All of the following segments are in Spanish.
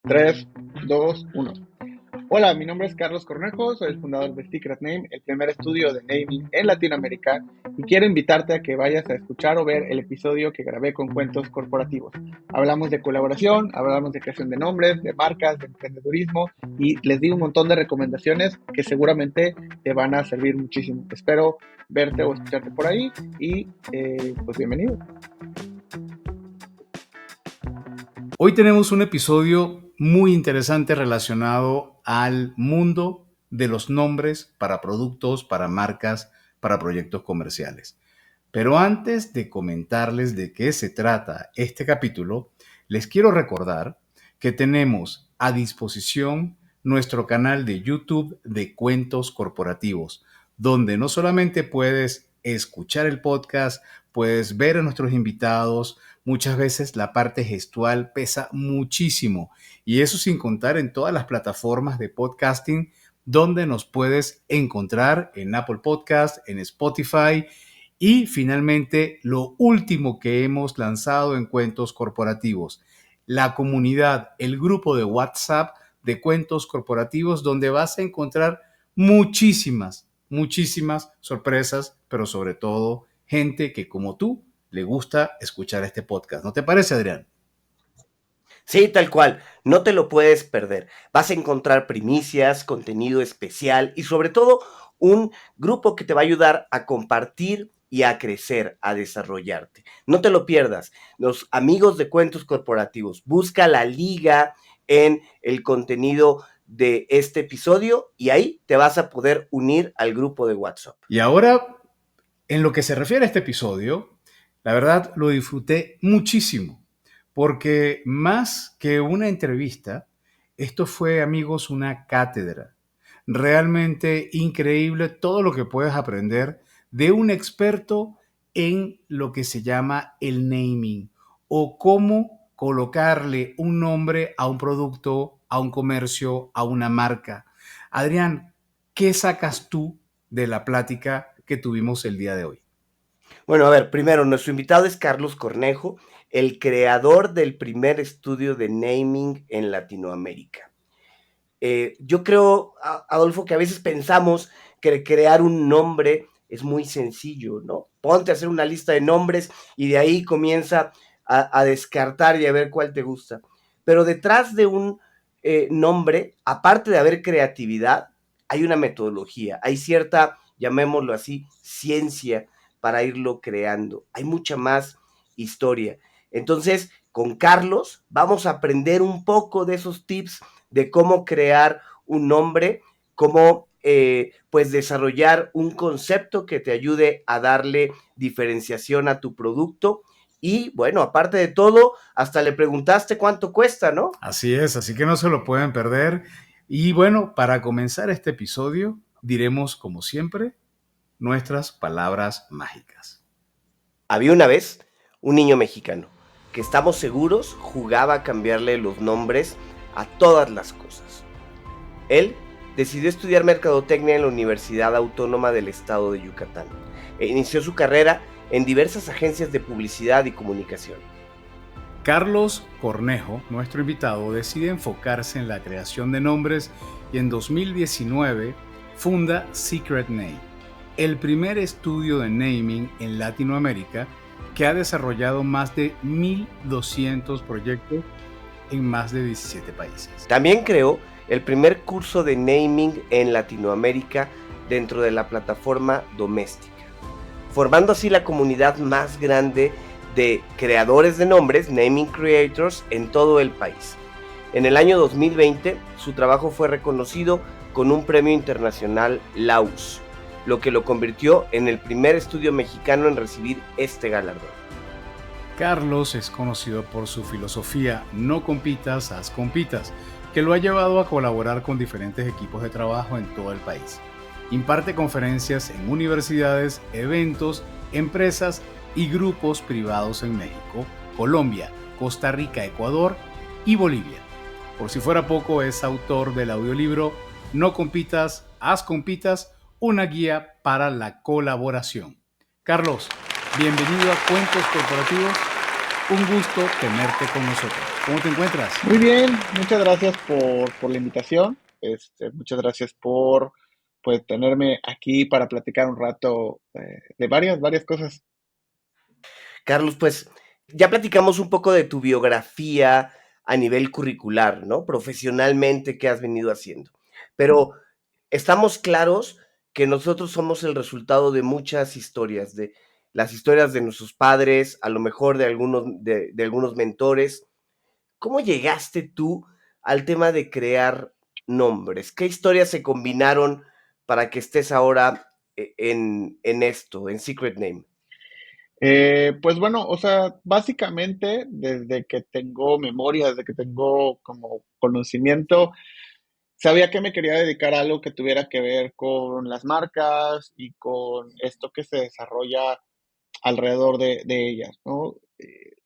3, 2, 1. Hola, mi nombre es Carlos Cornejo, soy el fundador de Secret Name, el primer estudio de naming en Latinoamérica, y quiero invitarte a que vayas a escuchar o ver el episodio que grabé con Cuentos Corporativos. Hablamos de colaboración, hablamos de creación de nombres, de marcas, de emprendedurismo, y les di un montón de recomendaciones que seguramente te van a servir muchísimo. Espero verte o escucharte por ahí y pues bienvenido. Hoy tenemos un episodio muy interesante relacionado al mundo de los nombres para productos, para marcas, para proyectos comerciales. Pero antes de comentarles de qué se trata este capítulo, les quiero recordar que tenemos a disposición nuestro canal de YouTube de Cuentos Corporativos, donde no solamente puedes escuchar el podcast, puedes ver a nuestros invitados. Muchas veces la parte gestual pesa muchísimo, y eso sin contar en todas las plataformas de podcasting donde nos puedes encontrar, en Apple Podcast, en Spotify. Y finalmente, lo último que hemos lanzado en Cuentos Corporativos, la comunidad, el grupo de WhatsApp de Cuentos Corporativos, donde vas a encontrar muchísimas sorpresas, pero sobre todo gente que, como tú, le gusta escuchar este podcast. ¿No te parece, Adrián? Sí, tal cual, no te lo puedes perder. Vas a encontrar primicias, contenido especial y sobre todo un grupo que te va a ayudar a compartir y a crecer, a desarrollarte. No te lo pierdas. Los amigos de Cuentos Corporativos, busca la liga en el contenido de este episodio y ahí te vas a poder unir al grupo de WhatsApp. Y ahora, en lo que se refiere a este episodio, la verdad lo disfruté muchísimo, porque más que una entrevista, esto fue, amigos, una cátedra. Realmente increíble todo lo que puedes aprender de un experto en lo que se llama el naming, o cómo colocarle un nombre a un producto, a un comercio, a una marca. Adrián, ¿qué sacas tú de la plática que tuvimos el día de hoy? Bueno, a ver, primero, nuestro invitado es Carlos Cornejo, el creador del primer estudio de naming en Latinoamérica. Yo creo, Adolfo, que a veces pensamos que crear un nombre es muy sencillo, ¿no? Ponte a hacer una lista de nombres y de ahí comienza a descartar y a ver cuál te gusta. Pero detrás de un nombre, aparte de haber creatividad, hay una metodología, hay cierta, llamémoslo así, ciencia para irlo creando. Hay mucha más historia. Entonces, con Carlos vamos a aprender un poco de esos tips de cómo crear un nombre, cómo pues desarrollar un concepto que te ayude a darle diferenciación a tu producto. Y bueno, aparte de todo, hasta le preguntaste cuánto cuesta, ¿no? Así es, así que no se lo pueden perder. Y bueno, para comenzar este episodio, diremos, como siempre, nuestras palabras mágicas. Había una vez un niño mexicano que, estamos seguros, jugaba a cambiarle los nombres a todas las cosas. Él decidió estudiar mercadotecnia en la Universidad Autónoma del Estado de Yucatán e inició su carrera en diversas agencias de publicidad y comunicación. Carlos Cornejo, nuestro invitado, decide enfocarse en la creación de nombres y en 2019 funda Secret Name, el primer estudio de naming en Latinoamérica que ha desarrollado más de 1,200 proyectos en más de 17 países. También creó el primer curso de naming en Latinoamérica dentro de la plataforma Doméstica, formando así la comunidad más grande de creadores de nombres, naming creators, en todo el país. En el año 2020, su trabajo fue reconocido con un premio internacional LAUS, lo que lo convirtió en el primer estudio mexicano en recibir este galardón. Carlos es conocido por su filosofía "no compitas, haz compitas", que lo ha llevado a colaborar con diferentes equipos de trabajo en todo el país. Imparte conferencias en universidades, eventos, empresas y grupos privados en México, Colombia, Costa Rica, Ecuador y Bolivia. Por si fuera poco, es autor del audiolibro "No compitas, haz compitas", una guía para la colaboración. Carlos, bienvenido a Cuentos Corporativos. Un gusto tenerte con nosotros. ¿Cómo te encuentras? Muy bien, muchas gracias por la invitación. Muchas gracias por pues, tenerme aquí para platicar un rato de varias cosas. Carlos, pues ya platicamos un poco de tu biografía a nivel curricular, ¿no? Profesionalmente, ¿qué has venido haciendo? Pero estamos claros que nosotros somos el resultado de muchas historias, de las historias de nuestros padres, a lo mejor de algunos mentores. ¿Cómo llegaste tú al tema de crear nombres? ¿Qué historias se combinaron para que estés ahora en esto, en Secret Name? Pues bueno, o sea, básicamente desde que tengo memoria, desde que tengo como conocimiento, sabía que me quería dedicar a algo que tuviera que ver con las marcas y con esto que se desarrolla alrededor de ellas, ¿no?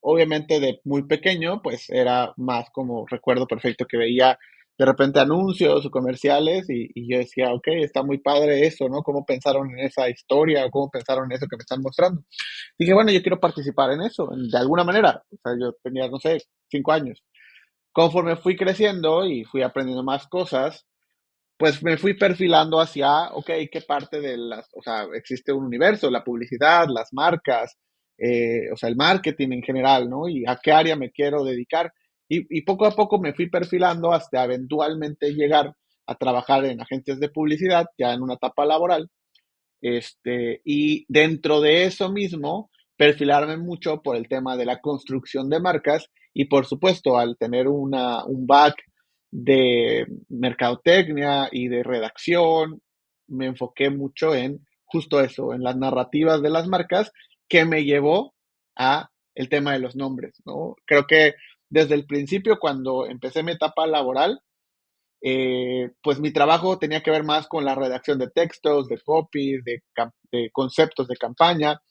Obviamente de muy pequeño, pues era más como recuerdo perfecto que veía de repente anuncios o comerciales y yo decía, ok, está muy padre eso, ¿no? ¿Cómo pensaron en esa historia o cómo pensaron en eso que me están mostrando? Dije, bueno, yo quiero participar en eso, de alguna manera. O sea, yo tenía, no sé, 5 años. Conforme fui creciendo y fui aprendiendo más cosas, pues me fui perfilando hacia, ok, qué parte de las, o sea, existe un universo, la publicidad, las marcas, o sea, el marketing en general, ¿no? Y a qué área me quiero dedicar. Y poco a poco me fui perfilando hasta eventualmente llegar a trabajar en agencias de publicidad, ya en una etapa laboral. Y dentro de eso mismo, perfilarme mucho por el tema de la construcción de marcas y por supuesto al tener un back de mercadotecnia y de redacción, me enfoqué mucho en justo eso, en las narrativas de las marcas que me llevó a el tema de los nombres, ¿no? Creo que desde el principio, cuando empecé mi etapa laboral, pues mi trabajo tenía que ver más con la redacción de textos, de copies, de conceptos de campaña,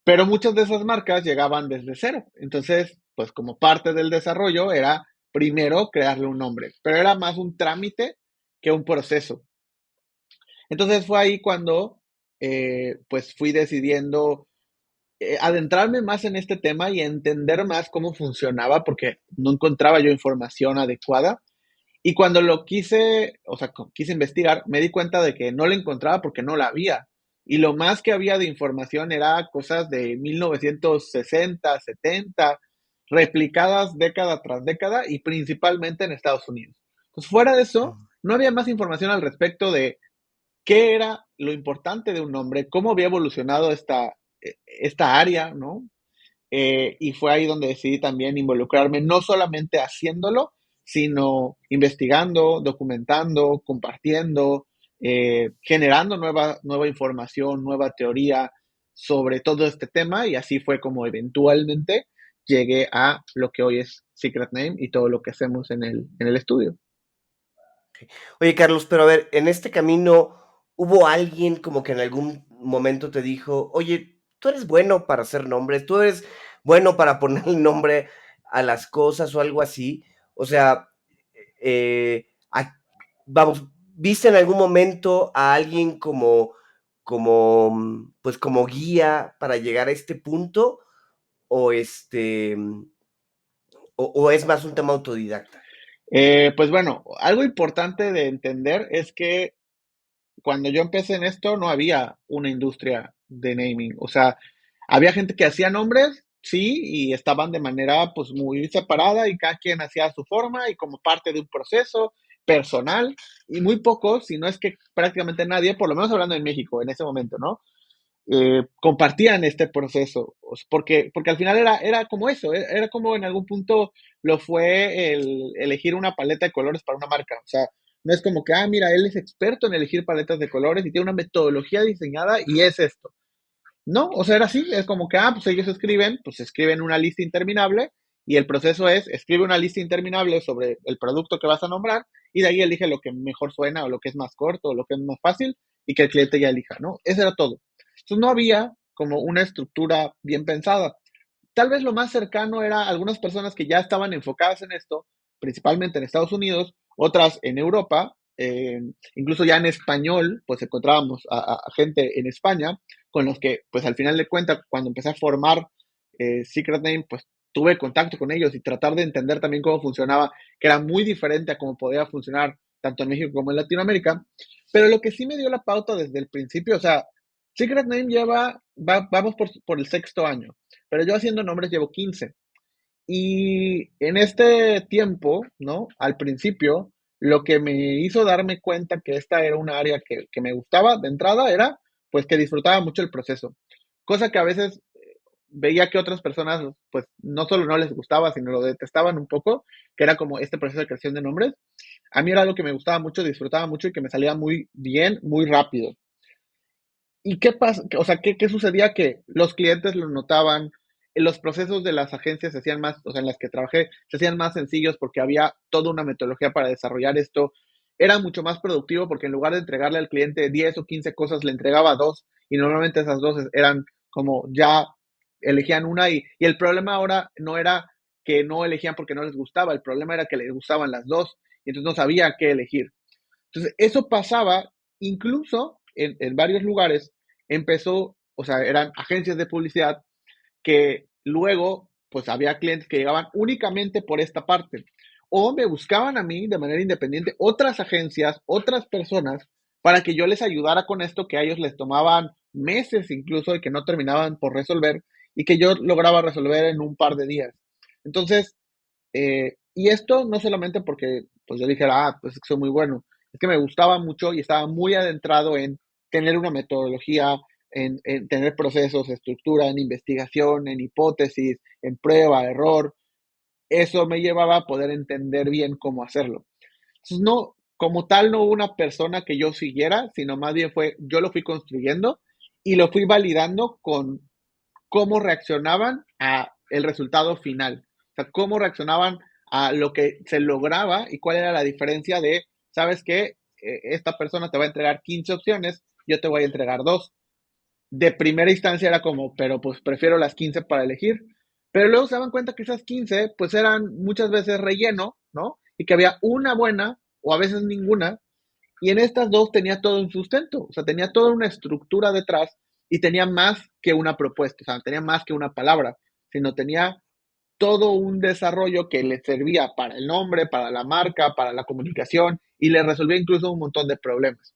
pero muchas de esas marcas llegaban desde cero. Entonces, pues como parte del desarrollo era primero crearle un nombre, pero era más un trámite que un proceso. Entonces fue ahí cuando pues fui decidiendo adentrarme más en este tema y entender más cómo funcionaba porque no encontraba yo información adecuada y cuando lo quise, o sea, quise investigar, me di cuenta de que no la encontraba porque no la había. Y lo más que había de información era cosas de 1960, 70, replicadas década tras década y principalmente en Estados Unidos. Entonces, fuera de eso, no había más información al respecto de qué era lo importante de un nombre, cómo había evolucionado esta área, ¿no? Y fue ahí donde decidí también involucrarme, no solamente haciéndolo, sino investigando, documentando, compartiendo, generando nueva información, nueva teoría sobre todo este tema y así fue como eventualmente llegué a lo que hoy es Secret Name y todo lo que hacemos en el estudio. Oye, Carlos, pero a ver, en este camino, ¿hubo alguien como que en algún momento te dijo, oye, tú eres bueno para hacer nombres, tú eres bueno para poner el nombre a las cosas o algo así? O sea, eh, a- vamos, ¿viste en algún momento a alguien pues como guía para llegar a este punto? ¿O o es más un tema autodidacta? Pues bueno, algo importante de entender es que cuando yo empecé en esto no había una industria de naming. O sea, había gente que hacía nombres, sí, y estaban de manera pues muy separada y cada quien hacía a su forma y como parte de un proceso personal y muy pocos, si no es que prácticamente nadie, por lo menos hablando en México en ese momento, ¿no? Compartían este proceso, porque al final era como eso, era como en algún punto lo fue el elegir una paleta de colores para una marca, o sea, no es como que, mira, él es experto en elegir paletas de colores y tiene una metodología diseñada y es esto. No, o sea, era así, es como que, pues ellos escriben, pues escriben una lista interminable y el proceso es, escribe una lista interminable sobre el producto que vas a nombrar y de ahí elige lo que mejor suena o lo que es más corto o lo que es más fácil y que el cliente ya elija, ¿no? Eso era todo. Entonces no había como una estructura bien pensada. Tal vez lo más cercano era algunas personas que ya estaban enfocadas en esto, principalmente en Estados Unidos, otras en Europa, incluso ya en español, pues encontrábamos a gente en España con los que, pues al final de cuentas, cuando empecé a formar Secret Name, pues tuve contacto con ellos y tratar de entender también cómo funcionaba, que era muy diferente a cómo podía funcionar tanto en México como en Latinoamérica. Pero lo que sí me dio la pauta desde el principio, o sea, Secret Name vamos por el sexto año, pero yo haciendo nombres llevo 15. Y en este tiempo, ¿no? Al principio, lo que me hizo darme cuenta que esta era un área que me gustaba de entrada era, pues, que disfrutaba mucho el proceso. Cosa que a veces veía que otras personas, pues, no solo no les gustaba, sino lo detestaban un poco, que era como este proceso de creación de nombres. A mí era algo que me gustaba mucho, disfrutaba mucho y que me salía muy bien, muy rápido. ¿Y qué pasa? O sea, ¿qué sucedía? Que los clientes lo notaban, los procesos de las agencias se hacían más, o sea, en las que trabajé, se hacían más sencillos porque había toda una metodología para desarrollar esto. Era mucho más productivo porque en lugar de entregarle al cliente 10 o 15 cosas, le entregaba dos y normalmente esas dos eran como ya elegían una y el problema ahora no era que no elegían porque no les gustaba, el problema era que les gustaban las dos y entonces no sabía qué elegir. Entonces, eso pasaba incluso en varios lugares, empezó, o sea, eran agencias de publicidad que luego, pues había clientes que llegaban únicamente por esta parte. O me buscaban a mí de manera independiente otras agencias, otras personas, para que yo les ayudara con esto que a ellos les tomaban meses incluso y que no terminaban por resolver y que yo lograba resolver en un par de días. Entonces, y esto no solamente porque pues yo dijera, pues es que soy muy bueno, es que me gustaba mucho y estaba muy adentrado en tener una metodología, en tener procesos, estructura, en investigación, en hipótesis, en prueba, error. Eso me llevaba a poder entender bien cómo hacerlo. Entonces, no, como tal, no hubo una persona que yo siguiera, sino más bien fue, yo lo fui construyendo y lo fui validando con cómo reaccionaban a el resultado final. O sea, cómo reaccionaban a lo que se lograba y cuál era la diferencia de, ¿sabes qué? Esta persona te va a entregar 15 opciones, yo te voy a entregar dos. De primera instancia era como, pero pues prefiero las 15 para elegir. Pero luego se daban cuenta que esas 15 pues eran muchas veces relleno, ¿no? Y que había una buena o a veces ninguna y en estas dos tenía todo un sustento, o sea, tenía toda una estructura detrás y tenía más que una propuesta, o sea, tenía más que una palabra, sino tenía todo un desarrollo que le servía para el nombre, para la marca, para la comunicación y le resolvía incluso un montón de problemas.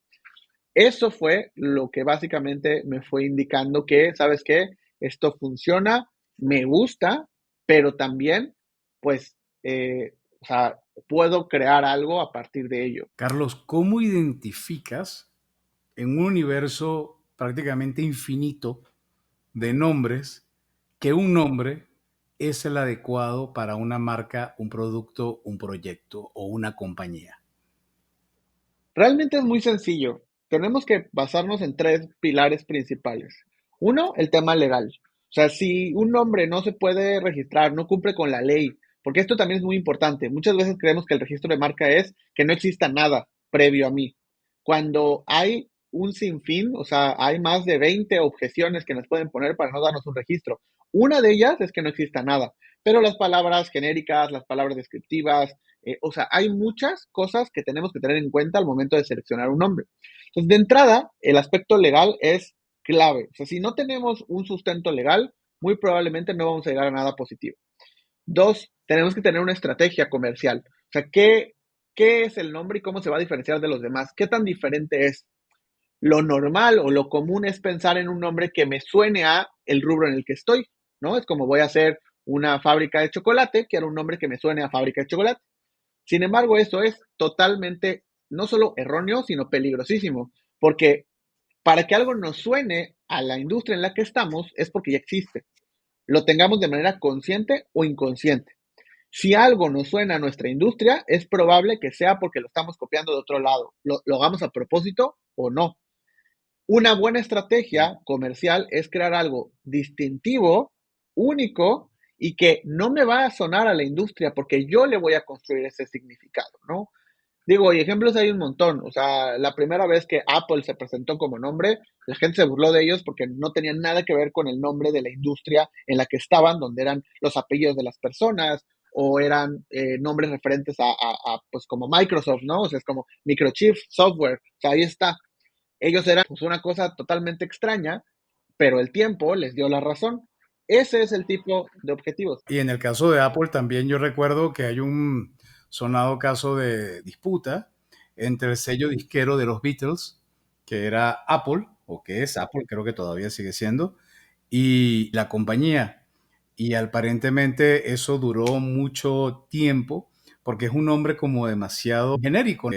Eso fue lo que básicamente me fue indicando que, ¿sabes qué? Esto funciona, me gusta, pero también, pues, o sea, puedo crear algo a partir de ello. Carlos, ¿cómo identificas en un universo prácticamente infinito de nombres que un nombre es el adecuado para una marca, un producto, un proyecto o una compañía? Realmente es muy sencillo. Tenemos que basarnos en tres pilares principales. Uno, el tema legal. O sea, si un nombre no se puede registrar, no cumple con la ley, porque esto también es muy importante. Muchas veces creemos que el registro de marca es que no exista nada previo a mí. Cuando hay un sinfín, o sea, hay más de 20 objeciones que nos pueden poner para no darnos un registro. Una de ellas es que no exista nada, pero las palabras genéricas, las palabras descriptivas, o sea, hay muchas cosas que tenemos que tener en cuenta al momento de seleccionar un nombre. Entonces, de entrada, el aspecto legal es clave. O sea, si no tenemos un sustento legal, muy probablemente no vamos a llegar a nada positivo. Dos, tenemos que tener una estrategia comercial. O sea, ¿qué es el nombre y cómo se va a diferenciar de los demás? ¿Qué tan diferente es? Lo normal o lo común es pensar en un nombre que me suene a el rubro en el que estoy, ¿no? Es como voy a hacer una fábrica de chocolate, quiero un nombre que me suene a fábrica de chocolate. Sin embargo, eso es totalmente no solo erróneo, sino peligrosísimo, porque para que algo nos suene a la industria en la que estamos es porque ya existe, lo tengamos de manera consciente o inconsciente. Si algo nos suena a nuestra industria, es probable que sea porque lo estamos copiando de otro lado, lo hagamos a propósito o no. Una buena estrategia comercial es crear algo distintivo, único y que no me va a sonar a la industria porque yo le voy a construir ese significado, ¿no? Digo, y ejemplos hay un montón. O sea, la primera vez que Apple se presentó como nombre, la gente se burló de ellos porque no tenían nada que ver con el nombre de la industria en la que estaban, donde eran los apellidos de las personas o eran nombres referentes pues como Microsoft, ¿no? O sea, es como Microchip Software. O sea, ahí está. Ellos eran pues una cosa totalmente extraña, pero el tiempo les dio la razón. Ese es el tipo de objetivos. Y en el caso de Apple también yo recuerdo que hay un sonado caso de disputa entre el sello disquero de los Beatles, que era Apple, o que es Apple, creo que todavía sigue siendo, y la compañía. Y aparentemente eso duró mucho tiempo porque es un nombre como demasiado genérico.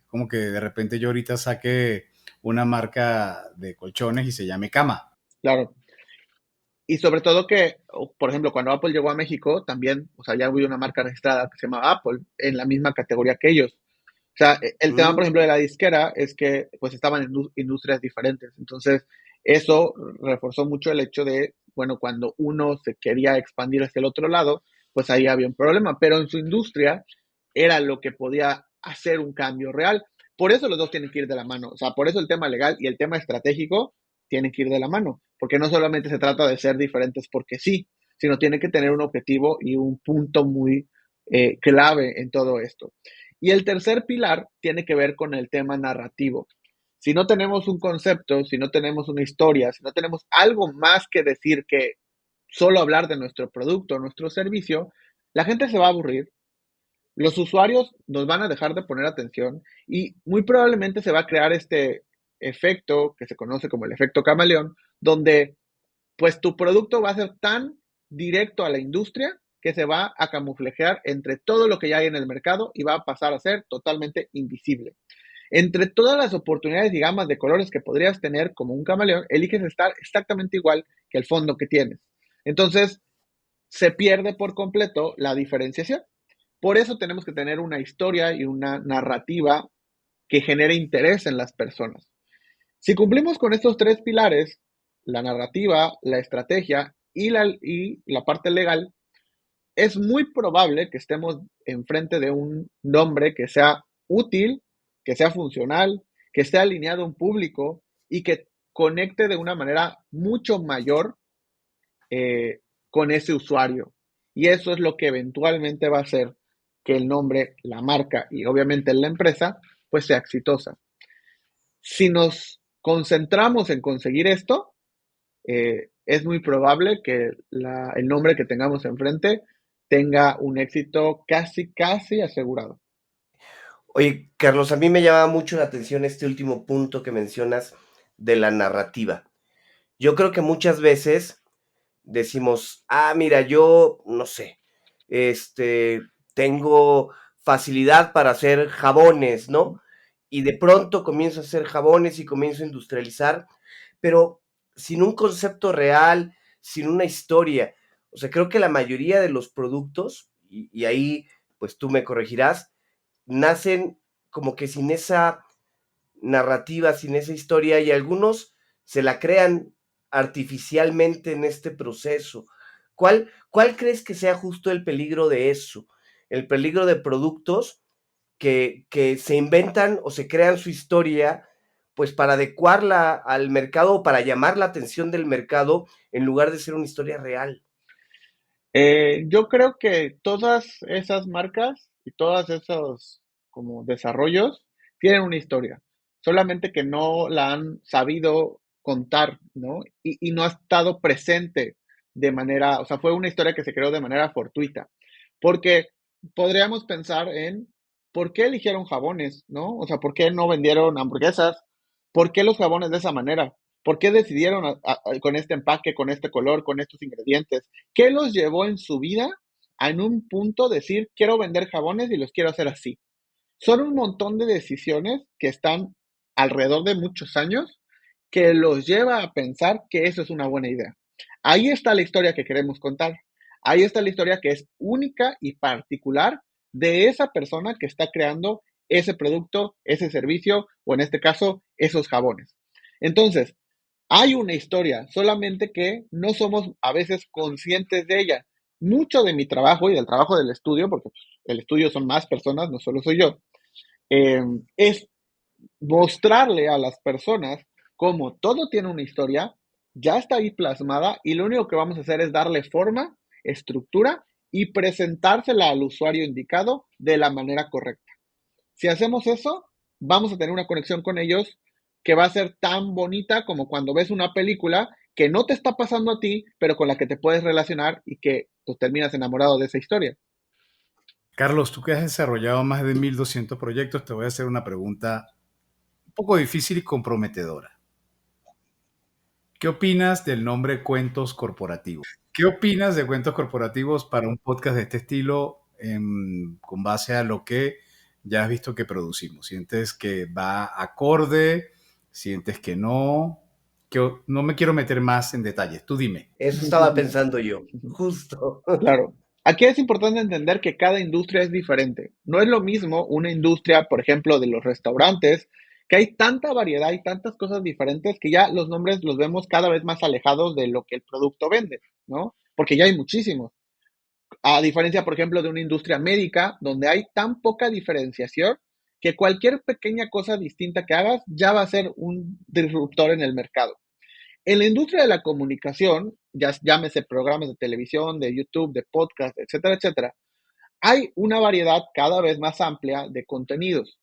Como que de repente yo ahorita saque una marca de colchones y se llame Cama. Claro. Y sobre todo que, por ejemplo, cuando Apple llegó a México, también, o sea, ya hubo una marca registrada que se llama Apple en la misma categoría que ellos. O sea, el tema, por ejemplo, de la disquera es que pues estaban en industrias diferentes. Entonces, eso reforzó mucho el hecho de, bueno, cuando uno se quería expandir hacia el otro lado, pues ahí había un problema. Pero en su industria era lo que podía hacer un cambio real. Por eso los dos tienen que ir de la mano. O sea, por eso el tema legal y el tema estratégico tienen que ir de la mano. Porque no solamente se trata de ser diferentes porque sí, sino tiene que tener un objetivo y un punto muy clave en todo esto. Y el tercer pilar tiene que ver con el tema narrativo. Si no tenemos un concepto, si no tenemos una historia, si no tenemos algo más que decir que solo hablar de nuestro producto, nuestro servicio, la gente se va a aburrir, los usuarios nos van a dejar de poner atención y muy probablemente se va a crear este efecto que se conoce como el efecto camaleón, donde pues tu producto va a ser tan directo a la industria que se va a camuflajear entre todo lo que ya hay en el mercado y va a pasar a ser totalmente invisible. Entre todas las oportunidades y gamas de colores que podrías tener como un camaleón, eliges estar exactamente igual que el fondo que tienes. Entonces, se pierde por completo la diferenciación. Por eso tenemos que tener una historia y una narrativa que genere interés en las personas. Si cumplimos con estos tres pilares, la narrativa, la estrategia y la parte legal, es muy probable que estemos enfrente de un nombre que sea útil, que sea funcional, que esté alineado a un público y que conecte de una manera mucho mayor con ese usuario. Y eso es lo que eventualmente va a hacer que el nombre, la marca y obviamente la empresa, pues sea exitosa. Si nos concentramos en conseguir esto, es muy probable que el nombre que tengamos enfrente tenga un éxito casi, casi asegurado. Oye, Carlos, a mí me llama mucho la atención este último punto que mencionas de la narrativa. Yo creo que muchas veces decimos, mira, yo no sé, tengo facilidad para hacer jabones, ¿no? Y de pronto comienzo a hacer jabones y comienzo a industrializar, pero sin un concepto real, sin una historia. O sea, creo que la mayoría de los productos, y ahí pues tú me corregirás, nacen como que sin esa narrativa, sin esa historia, y algunos se la crean artificialmente en este proceso. ¿Cuál crees que sea justo el peligro de eso? El peligro de productos que se inventan o se crean su historia, pues para adecuarla al mercado o para llamar la atención del mercado en lugar de ser una historia real. Yo creo que todas esas marcas y todos esos como desarrollos tienen una historia, solamente que no la han sabido contar, ¿no? Y no ha estado presente de manera, o sea, fue una historia que se creó de manera fortuita, porque podríamos pensar en por qué eligieron jabones, ¿no? O sea, ¿por qué no vendieron hamburguesas? ¿Por qué los jabones de esa manera? ¿Por qué decidieron con este empaque, con este color, con estos ingredientes? ¿Qué los llevó en su vida a en un punto decir, quiero vender jabones y los quiero hacer así? Son un montón de decisiones que están alrededor de muchos años que los lleva a pensar que eso es una buena idea. Ahí está la historia que queremos contar. Ahí está la historia que es única y particular de esa persona que está creando ese producto, ese servicio o en este caso, esos jabones. Entonces, hay una historia, solamente que no somos a veces conscientes de ella. Mucho de mi trabajo y del trabajo del estudio, porque pues, el estudio son más personas, no solo soy yo, es mostrarle a las personas cómo todo tiene una historia, ya está ahí plasmada y lo único que vamos a hacer es darle forma, estructura y presentársela al usuario indicado de la manera correcta. Si hacemos eso, vamos a tener una conexión con ellos que va a ser tan bonita como cuando ves una película que no te está pasando a ti, pero con la que te puedes relacionar y que pues terminas enamorado de esa historia. Carlos, tú que has desarrollado más de 1.200 proyectos, te voy a hacer una pregunta un poco difícil y comprometedora. ¿Qué opinas del nombre Cuentos Corporativos? ¿Qué opinas de Cuentos Corporativos para un podcast de este estilo con base a lo que ya has visto que producimos? ¿Sientes que va acorde? ¿Sientes que no? No me quiero meter más en detalles. Tú dime. Eso estaba pensando yo, justo. Claro. Aquí es importante entender que cada industria es diferente. No es lo mismo una industria, por ejemplo, de los restaurantes, que hay tanta variedad y tantas cosas diferentes que ya los nombres los vemos cada vez más alejados de lo que el producto vende, ¿no? Porque ya hay muchísimos. A diferencia, por ejemplo, de una industria médica, donde hay tan poca diferenciación que cualquier pequeña cosa distinta que hagas ya va a ser un disruptor en el mercado. En la industria de la comunicación, ya llámese programas de televisión, de YouTube, de podcast, etcétera, etcétera, hay una variedad cada vez más amplia de contenidos,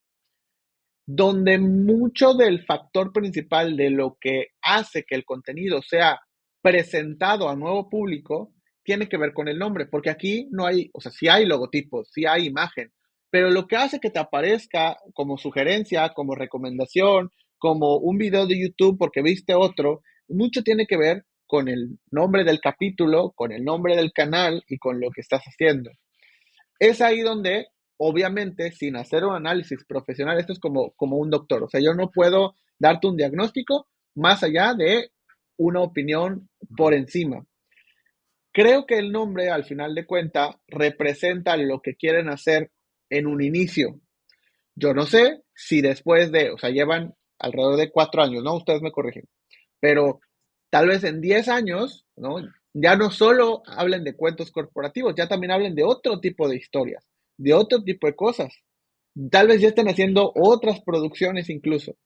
donde mucho del factor principal de lo que hace que el contenido sea presentado a nuevo público tiene que ver con el nombre, porque aquí no hay, o sea, sí hay logotipos, sí hay imagen, pero lo que hace que te aparezca como sugerencia, como recomendación, como un video de YouTube porque viste otro, mucho tiene que ver con el nombre del capítulo, con el nombre del canal y con lo que estás haciendo. Es ahí donde, obviamente, sin hacer un análisis profesional, esto es como un doctor, o sea, yo no puedo darte un diagnóstico más allá de una opinión por encima. Creo que el nombre, al final de cuentas, representa lo que quieren hacer en un inicio. Yo no sé si después de, o sea, llevan alrededor de 4 años, ¿no? Ustedes me corrigen, pero tal vez en 10 años, ¿no? Ya no solo hablen de cuentos corporativos, ya también hablen de otro tipo de historias, de otro tipo de cosas. Tal vez ya estén haciendo otras producciones incluso.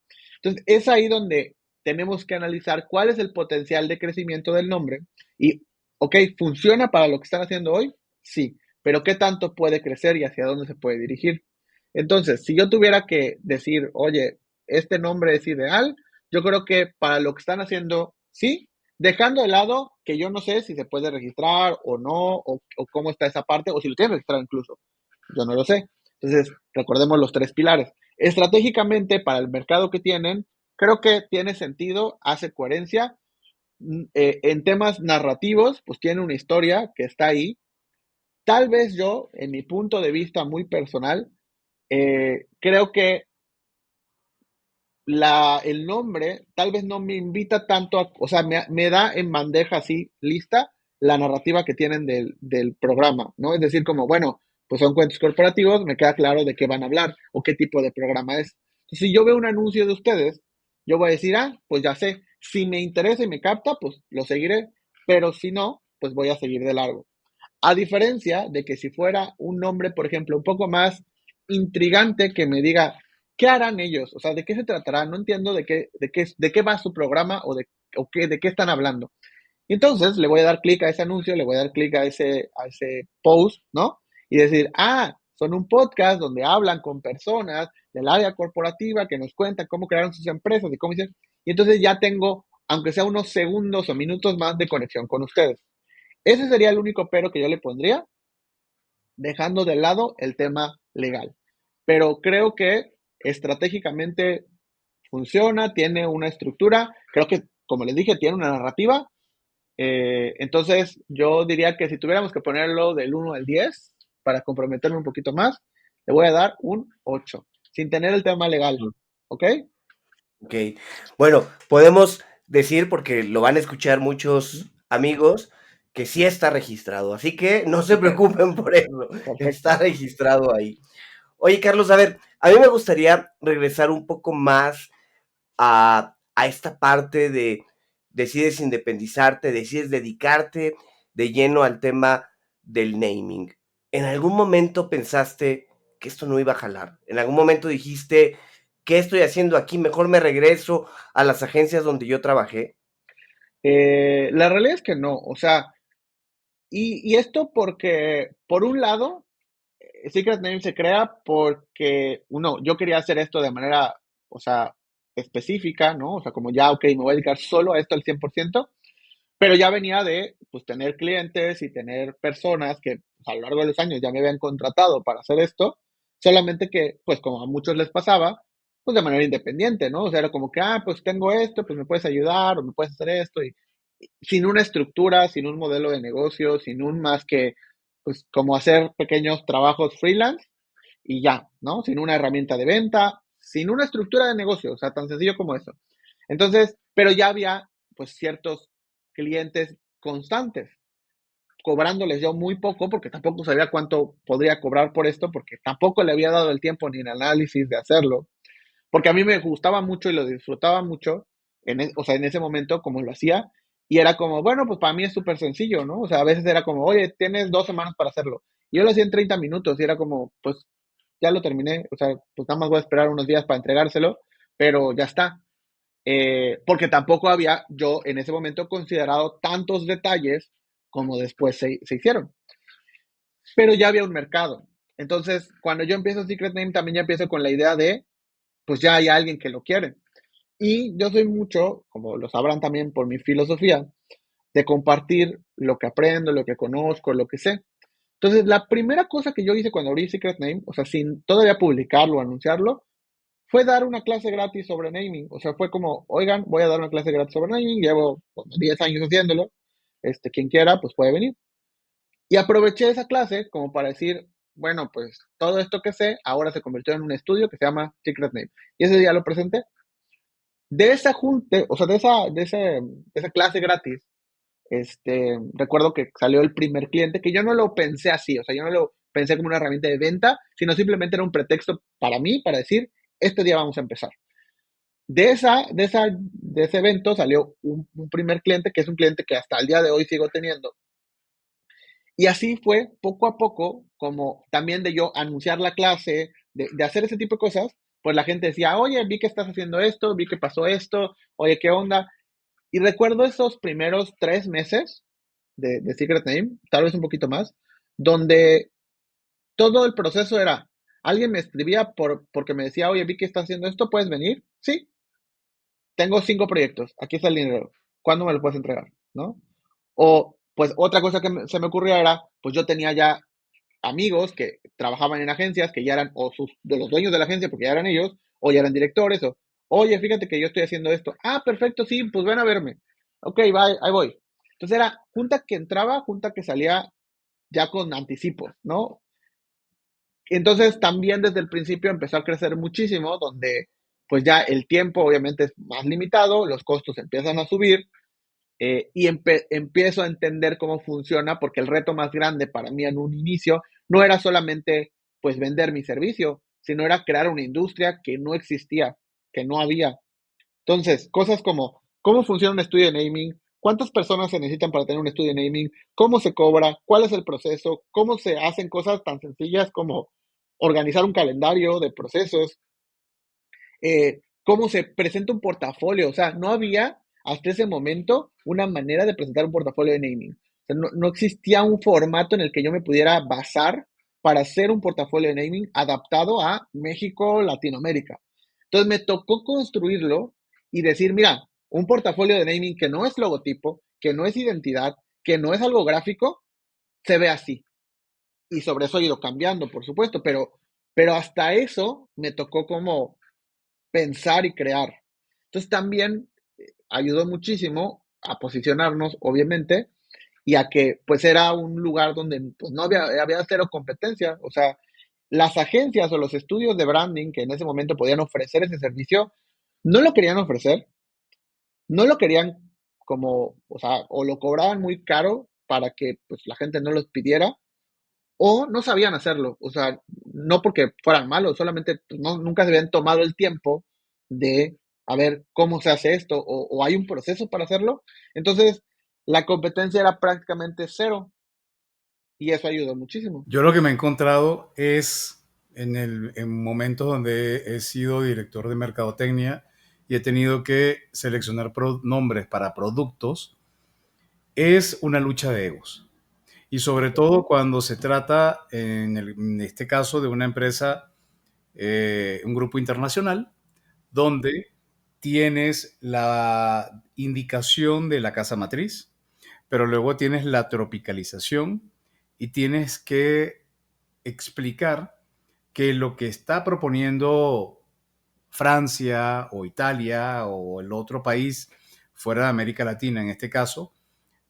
Entonces, es ahí donde tenemos que analizar cuál es el potencial de crecimiento del nombre y, ok, ¿funciona para lo que están haciendo hoy? Sí, pero ¿qué tanto puede crecer y hacia dónde se puede dirigir? Entonces, si yo tuviera que decir, oye, este nombre es ideal, yo creo que para lo que están haciendo, sí, dejando de lado que yo no sé si se puede registrar o no, o cómo está esa parte, o si lo tienen registrado incluso. Yo no lo sé. Entonces, recordemos los 3 pilares. Estratégicamente, para el mercado que tienen, creo que tiene sentido, hace coherencia. En temas narrativos, pues tiene una historia que está ahí. Tal vez yo, en mi punto de vista muy personal, creo que el nombre tal vez no me invita tanto o sea, me da en bandeja así lista la narrativa que tienen del programa, ¿no? Es decir, como, bueno, pues son cuentos corporativos, me queda claro de qué van a hablar o qué tipo de programa es. Entonces, si yo veo un anuncio de ustedes, yo voy a decir, pues ya sé, si me interesa y me capta, pues lo seguiré, pero si no, pues voy a seguir de largo. A diferencia de que si fuera un nombre, por ejemplo, un poco más intrigante que me diga, ¿qué harán ellos? O sea, ¿de qué se tratará? No entiendo de qué va su programa de qué están hablando. Y entonces le voy a dar clic a ese anuncio, le voy a dar clic a ese post, ¿no? Y decir, son un podcast donde hablan con personas del área corporativa que nos cuentan cómo crearon sus empresas y cómo hicieron. Y entonces ya tengo, aunque sea unos segundos o minutos más de conexión con ustedes. Ese sería el único pero que yo le pondría, dejando de lado el tema legal. Pero creo que estratégicamente funciona, tiene una estructura, creo que, como les dije, tiene una narrativa. Entonces, yo diría que si tuviéramos que ponerlo del 1 al 10, para comprometerme un poquito más, le voy a dar un 8, sin tener el tema legal. ¿Ok? Ok. Bueno, podemos decir, porque lo van a escuchar muchos amigos, que sí está registrado. Así que no se preocupen por eso. Perfecto. Está registrado ahí. Oye, Carlos, a ver, a mí me gustaría regresar un poco más a esta parte de decides independizarte, decides dedicarte de lleno al tema del naming. ¿En algún momento pensaste que esto no iba a jalar? ¿En algún momento dijiste, qué estoy haciendo aquí? Mejor me regreso a las agencias donde yo trabajé. La realidad es que no, o sea, y esto porque, por un lado, Secret Name se crea porque, uno, yo quería hacer esto de manera, o sea, específica, ¿no? O sea, como ya, ok, me voy a dedicar solo a esto al 100%. Pero ya venía de, pues, tener clientes y tener personas que, pues, a lo largo de los años ya me habían contratado para hacer esto, solamente que, pues, como a muchos les pasaba, pues, de manera independiente, ¿no? O sea, era como que, pues tengo esto, pues me puedes ayudar o me puedes hacer esto y sin una estructura, sin un modelo de negocio, sin un más que, pues, como hacer pequeños trabajos freelance y ya, ¿no? Sin una herramienta de venta, sin una estructura de negocio, o sea, tan sencillo como eso. Entonces, pero ya había, pues, ciertos clientes constantes, cobrándoles yo muy poco, porque tampoco sabía cuánto podría cobrar por esto, porque tampoco le había dado el tiempo ni el análisis de hacerlo, porque a mí me gustaba mucho y lo disfrutaba mucho, o sea, en ese momento, como lo hacía, y era como, bueno, pues para mí es súper sencillo, ¿no? O sea, a veces era como, oye, tienes 2 semanas para hacerlo. Y yo lo hacía en 30 minutos y era como, pues ya lo terminé, o sea, pues nada más voy a esperar unos días para entregárselo, pero ya está. Porque tampoco había yo en ese momento considerado tantos detalles como después se hicieron, pero ya había un mercado. Entonces, cuando yo empiezo Secret Name, también ya empiezo con la idea de, pues ya hay alguien que lo quiere. Y yo soy mucho, como lo sabrán también por mi filosofía, de compartir lo que aprendo, lo que conozco, lo que sé. Entonces, la primera cosa que yo hice cuando abrí Secret Name, o sea, sin todavía publicarlo o anunciarlo, fue dar una clase gratis sobre naming. O sea, fue como, oigan, voy a dar una clase gratis sobre naming, llevo como 10 años haciéndolo, quien quiera, pues puede venir. Y aproveché esa clase como para decir, bueno, pues todo esto que sé ahora se convirtió en un estudio que se llama Secret Name. Y ese día lo presenté. De esa junta, o sea, de esa clase gratis, recuerdo que salió el primer cliente, que yo no lo pensé así, o sea, yo no lo pensé como una herramienta de venta, sino simplemente era un pretexto para mí, para decir, este día vamos a empezar. De ese evento salió un primer cliente, que es un cliente que hasta el día de hoy sigo teniendo. Y así fue poco a poco, como también de yo anunciar la clase, de hacer ese tipo de cosas, pues la gente decía, oye, vi que estás haciendo esto, vi que pasó esto, oye, ¿qué onda? Y recuerdo esos primeros 3 meses de Secret Name, tal vez un poquito más, donde todo el proceso era, alguien me escribía porque me decía, oye, vi que estás haciendo esto, ¿puedes venir? Sí, tengo 5 proyectos, aquí está el dinero, ¿cuándo me lo puedes entregar? ¿No? O, pues, otra cosa que se me ocurría era, pues yo tenía ya amigos que trabajaban en agencias, que ya eran, o de los dueños de la agencia, porque ya eran ellos, o ya eran directores, o, oye, fíjate que yo estoy haciendo esto. Ah, perfecto, sí, pues ven a verme. Ok, bye, ahí voy. Entonces era junta que entraba, junta que salía ya con anticipo, ¿no? Entonces también desde el principio empezó a crecer muchísimo, donde pues ya el tiempo obviamente es más limitado, los costos empiezan a subir, y empiezo a entender cómo funciona, porque el reto más grande para mí en un inicio no era solamente pues vender mi servicio, sino era crear una industria que no existía, que no había. Entonces, cosas como cómo funciona un estudio de naming, cuántas personas se necesitan para tener un estudio de naming, cómo se cobra, cuál es el proceso, cómo se hacen cosas tan sencillas como organizar un calendario de procesos, cómo se presenta un portafolio. O sea, no había hasta ese momento una manera de presentar un portafolio de naming. O sea, no existía un formato en el que yo me pudiera basar para hacer un portafolio de naming adaptado a México, Latinoamérica. Entonces me tocó construirlo y decir, mira, un portafolio de naming que no es logotipo, que no es identidad, que no es algo gráfico, se ve así. Y sobre eso ha ido cambiando, por supuesto, pero hasta eso me tocó como pensar y crear. Entonces también ayudó muchísimo a posicionarnos, obviamente, y a que pues era un lugar donde pues, no había cero competencia. O sea, las agencias o los estudios de branding que en ese momento podían ofrecer ese servicio, no lo querían ofrecer, no lo querían como, o sea, o lo cobraban muy caro para que pues la gente no los pidiera, o no sabían hacerlo. O sea, no porque fueran malos, solamente pues, nunca se habían tomado el tiempo de a ver cómo se hace esto o hay un proceso para hacerlo. Entonces, la competencia era prácticamente cero y eso ayudó muchísimo. Yo lo que me he encontrado es en momentos donde he sido director de mercadotecnia y he tenido que seleccionar nombres para productos, es una lucha de egos. Y sobre todo cuando se trata, en este caso, de una empresa, un grupo internacional, donde tienes la indicación de la casa matriz, pero luego tienes la tropicalización y tienes que explicar que lo que está proponiendo Francia o Italia o el otro país fuera de América Latina, en este caso,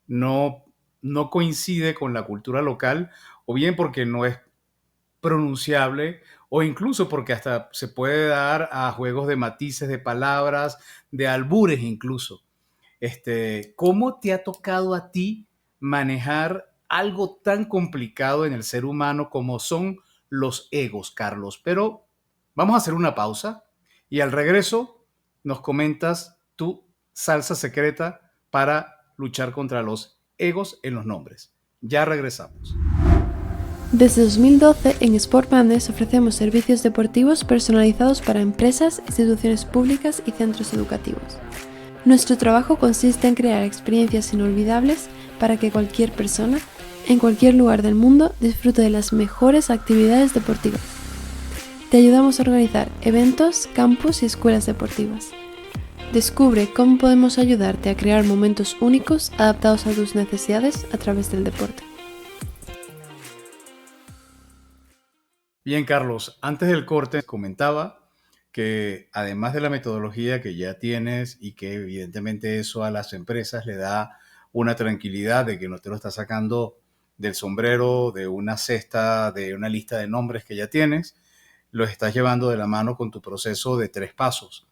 no, no coincide con la cultura local, o bien porque no es pronunciable, o incluso porque hasta se puede dar a juegos de matices de palabras, de albures incluso. ¿Cómo te ha tocado a ti manejar algo tan complicado en el ser humano como son los egos, Carlos? Pero vamos a hacer una pausa y al regreso nos comentas tu salsa secreta para luchar contra los egos en los nombres. Ya regresamos. Desde 2012, en Sport Mandes ofrecemos servicios deportivos personalizados para empresas, instituciones públicas y centros educativos. Nuestro trabajo consiste en crear experiencias inolvidables para que cualquier persona, en cualquier lugar del mundo, disfrute de las mejores actividades deportivas. Te ayudamos a organizar eventos, campus y escuelas deportivas. Descubre cómo podemos ayudarte a crear momentos únicos adaptados a tus necesidades a través del deporte. Bien, Carlos, antes del corte comentaba que además de la metodología que ya tienes y que evidentemente eso a las empresas le da una tranquilidad de que no te lo estás sacando del sombrero, de una cesta, de una lista de nombres que ya tienes, lo estás llevando de la mano con tu proceso de 3 pasos.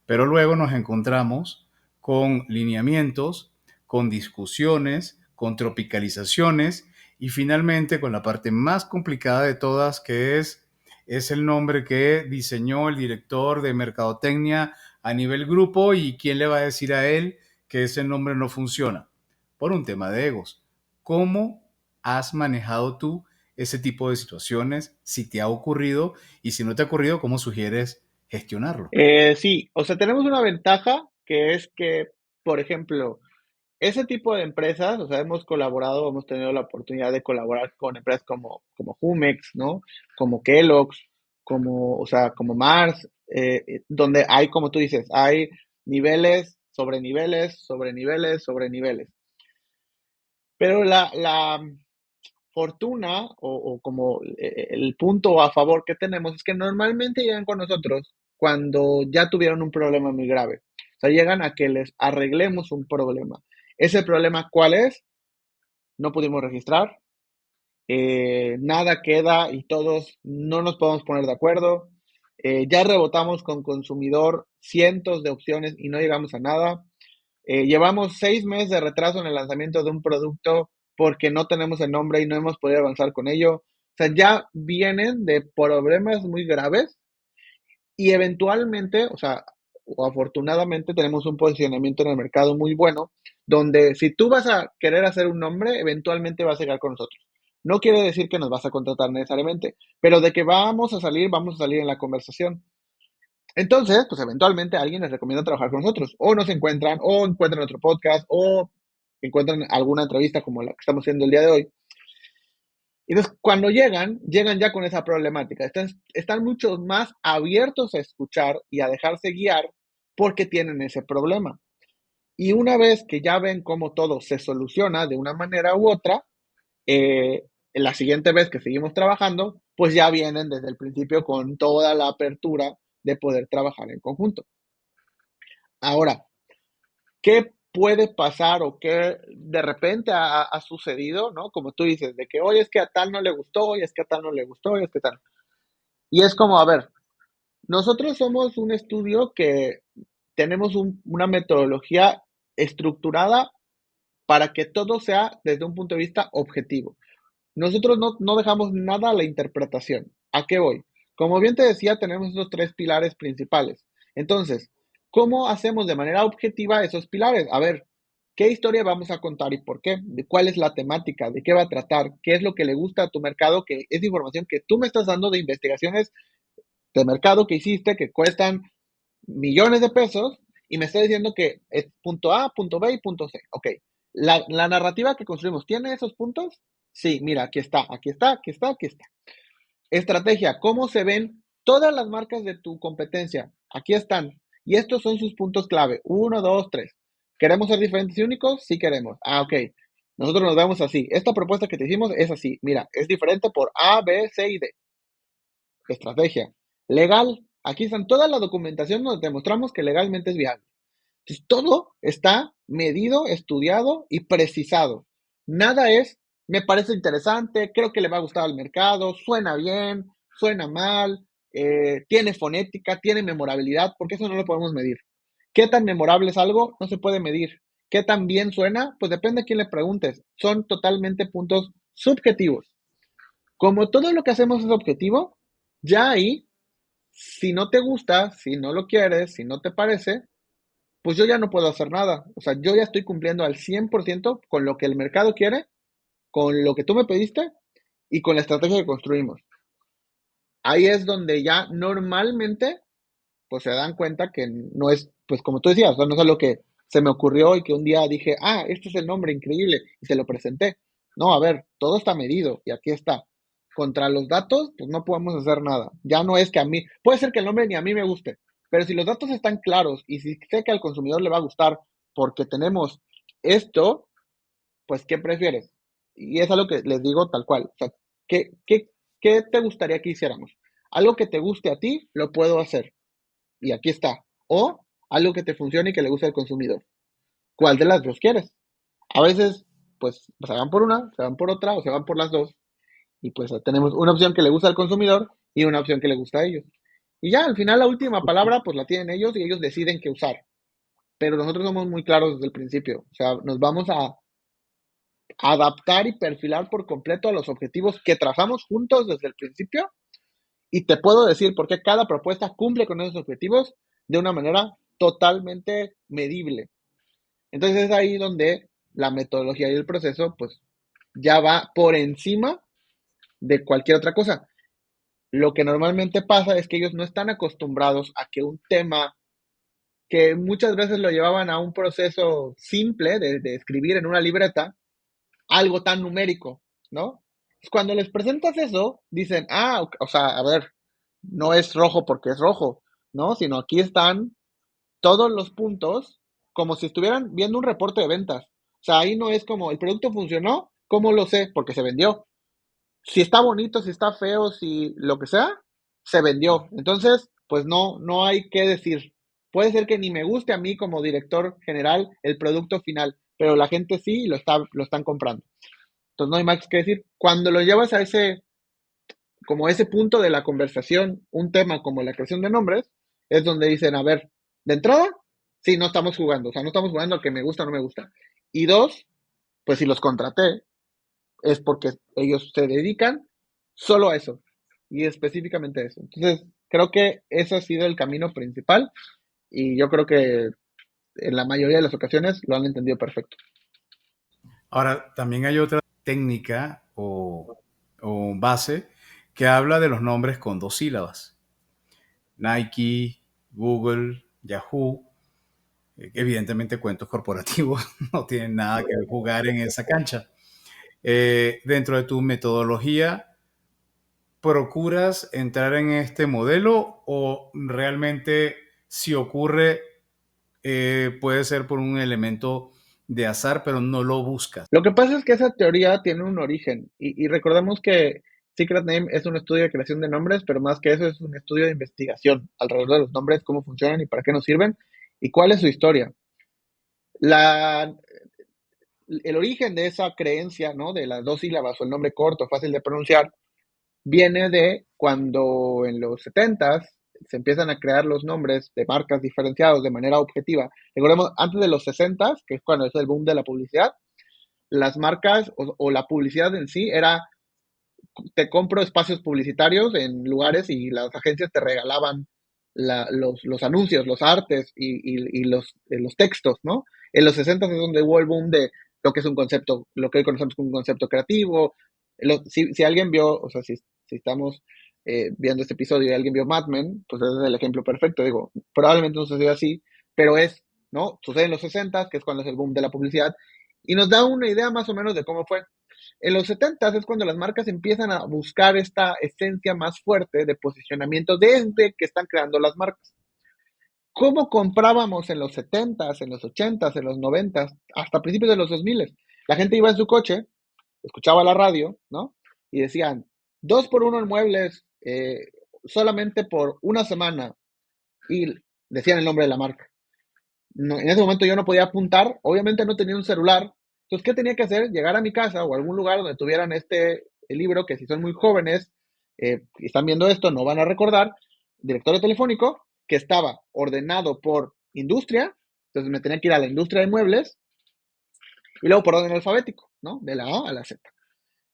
Pero luego nos encontramos con lineamientos, con discusiones, con tropicalizaciones y finalmente con la parte más complicada de todas, que es el nombre que diseñó el director de mercadotecnia a nivel grupo y quién le va a decir a él que ese nombre no funciona por un tema de egos. ¿Cómo has manejado tú ese tipo de situaciones? Si te ha ocurrido y si no te ha ocurrido, ¿cómo sugieres gestionarlo? Sí, o sea, tenemos una ventaja que es que, por ejemplo, ese tipo de empresas, o sea, hemos colaborado, hemos tenido la oportunidad de colaborar con empresas como Jumex, ¿no? Como Kellogg's, o sea, como Mars, donde hay, como tú dices, hay niveles, sobre niveles, sobre niveles, sobre niveles. Pero la fortuna o como el punto a favor que tenemos es que normalmente llegan con nosotros cuando ya tuvieron un problema muy grave. O sea, llegan a que les arreglemos un problema. ¿Ese problema cuál es? No pudimos registrar, nada queda y todos no nos podemos poner de acuerdo. Ya rebotamos con consumidor cientos de opciones y no llegamos a nada. Llevamos 6 meses de retraso en el lanzamiento de un producto porque no tenemos el nombre y no hemos podido avanzar con ello. O sea, ya vienen de problemas muy graves y eventualmente, o sea, o afortunadamente tenemos un posicionamiento en el mercado muy bueno, donde si tú vas a querer hacer un nombre, eventualmente vas a llegar con nosotros. No quiere decir que nos vas a contratar necesariamente, pero de que vamos a salir en la conversación. Entonces, pues eventualmente alguien les recomienda trabajar con nosotros, o nos encuentran, o encuentran otro podcast, o encuentran alguna entrevista como la que estamos haciendo el día de hoy. Y entonces, cuando llegan ya con esa problemática. Están mucho más abiertos a escuchar y a dejarse guiar porque tienen ese problema. Y una vez que ya ven cómo todo se soluciona de una manera u otra, la siguiente vez que seguimos trabajando, pues ya vienen desde el principio con toda la apertura de poder trabajar en conjunto. Ahora, ¿qué puede pasar o qué de repente ha sucedido, ¿no? Como tú dices, de que hoy es que a tal no le gustó, hoy es que a tal no le gustó, hoy es que tal. Y es como, a ver, nosotros somos un estudio que tenemos una metodología estructurada para que todo sea desde un punto de vista objetivo. Nosotros no dejamos nada a la interpretación. ¿A qué voy? Como bien te decía, tenemos esos 3 pilares principales. Entonces, ¿cómo hacemos de manera objetiva esos pilares? A ver, ¿qué historia vamos a contar y por qué? ¿De cuál es la temática? ¿De qué va a tratar? ¿Qué es lo que le gusta a tu mercado? Que es información que tú me estás dando de investigaciones de mercado que hiciste que cuestan millones de pesos y me está diciendo que es punto A, punto B y punto C. Ok, la narrativa que construimos, ¿tiene esos puntos? Sí, mira, aquí está, aquí está, aquí está, aquí está. Estrategia, ¿cómo se ven todas las marcas de tu competencia? Aquí están. Y estos son sus puntos clave. 1, 2, 3. ¿Queremos ser diferentes y únicos? Sí queremos. Ah, ok. Nosotros nos vemos así. Esta propuesta que te hicimos es así. Mira, es diferente por A, B, C y D. Estrategia. Legal. Aquí están toda la documentación donde demostramos que legalmente es viable. Entonces, todo está medido, estudiado y precisado. Nada es, me parece interesante, creo que le va a gustar al mercado, suena bien, suena mal, tiene fonética, tiene memorabilidad, porque eso no lo podemos medir. ¿Qué tan memorable es algo? No se puede medir. ¿Qué tan bien suena? Pues depende a quién le preguntes. Son totalmente puntos subjetivos. Como todo lo que hacemos es objetivo, ya ahí, si no te gusta, si no lo quieres, si no te parece, pues yo ya no puedo hacer nada. O sea, yo ya estoy cumpliendo al 100% con lo que el mercado quiere, con lo que tú me pediste y con la estrategia que construimos. Ahí es donde ya normalmente pues se dan cuenta que no es, pues como tú decías, o sea, no es algo que se me ocurrió y que un día dije, este es el nombre increíble y se lo presenté. No, a ver, todo está medido y aquí está. Contra los datos, pues no podemos hacer nada. Ya no es que a mí, puede ser que el nombre ni a mí me guste, pero si los datos están claros y si sé que al consumidor le va a gustar porque tenemos esto, pues ¿qué prefieres? Y es algo que les digo tal cual. O sea, ¿qué te gustaría que hiciéramos? Algo que te guste a ti, lo puedo hacer y aquí está. O algo que te funcione y que le guste al consumidor. ¿Cuál de las dos quieres? A veces, pues se van por una, se van por otra o se van por las dos. Y pues tenemos una opción que le gusta al consumidor y una opción que le gusta a ellos. Y ya, al final la última palabra pues la tienen ellos y ellos deciden qué usar. Pero nosotros somos muy claros desde el principio. O sea, nos vamos a adaptar y perfilar por completo a los objetivos que trazamos juntos desde el principio. Y te puedo decir por qué cada propuesta cumple con esos objetivos de una manera totalmente medible. Entonces es ahí donde la metodología y el proceso pues ya va por encima de cualquier otra cosa. Lo que normalmente pasa es que ellos no están acostumbrados a que un tema que muchas veces lo llevaban a un proceso simple de escribir en una libreta, algo tan numérico, ¿no? Pues cuando les presentas eso, dicen, o sea, a ver, no es rojo porque es rojo, ¿no? Sino aquí están todos los puntos como si estuvieran viendo un reporte de ventas. O sea, ahí no es como, el producto funcionó, ¿cómo lo sé? Porque se vendió. Si está bonito, si está feo, si lo que sea, se vendió. Entonces, pues no hay que decir. Puede ser que ni me guste a mí como director general el producto final, pero la gente sí lo están comprando. Entonces no hay más que decir. Cuando lo llevas a como ese punto de la conversación, un tema como la creación de nombres, es donde dicen, a ver, de entrada, sí, no estamos jugando, o sea, no estamos jugando a que me gusta o no me gusta. Y dos, pues si los contraté, es porque ellos se dedican solo a eso, y específicamente a eso. Entonces, creo que ese ha sido el camino principal, y yo creo que en la mayoría de las ocasiones lo han entendido perfecto. Ahora, también hay otra técnica o base que habla de los nombres con 2 sílabas. Nike, Google, Yahoo, evidentemente cuentos corporativos no tienen nada que jugar en esa cancha. Dentro de tu metodología, ¿procuras entrar en este modelo o realmente si ocurre puede ser por un elemento de azar, pero no lo buscas? Lo que pasa es que esa teoría tiene un origen, y recordemos que Secret Name es un estudio de creación de nombres, pero más que eso es un estudio de investigación alrededor de los nombres, cómo funcionan y para qué nos sirven y cuál es su historia. El origen de esa creencia, ¿no? De las 2 sílabas o el nombre corto, fácil de pronunciar, viene de cuando en los 70s se empiezan a crear los nombres de marcas diferenciados de manera objetiva. Recordemos, antes de los 60s, que es cuando es el boom de la publicidad, las marcas o la publicidad en sí era, te compro espacios publicitarios en lugares y las agencias te regalaban los anuncios, los artes y los textos, ¿no? En los 60 es donde hubo el boom de lo que es un concepto, lo que hoy conocemos como un concepto creativo. Si alguien vio, o sea, si estamos viendo este episodio y alguien vio Mad Men, pues ese es el ejemplo perfecto. Digo, probablemente no sucedió así, pero ¿no? Sucede en los 60, que es cuando es el boom de la publicidad, y nos da una idea más o menos de cómo fue. En los 70 es cuando las marcas empiezan a buscar esta esencia más fuerte de posicionamiento desde que están creando las marcas. ¿Cómo comprábamos en los 70s, en los 80s, en los 90s, hasta principios de los 2000? La gente iba en su coche, escuchaba la radio, ¿no? Y decían, 2 por 1 en muebles, solamente por una semana. Y decían el nombre de la marca. No, en ese momento yo no podía apuntar, obviamente no tenía un celular. Entonces, ¿qué tenía que hacer? Llegar a mi casa o a algún lugar donde tuvieran el libro, que si son muy jóvenes y están viendo esto, no van a recordar, directorio telefónico, que estaba ordenado por industria. Entonces me tenía que ir a la industria de muebles y luego por orden alfabético, ¿no? De la A a la Z.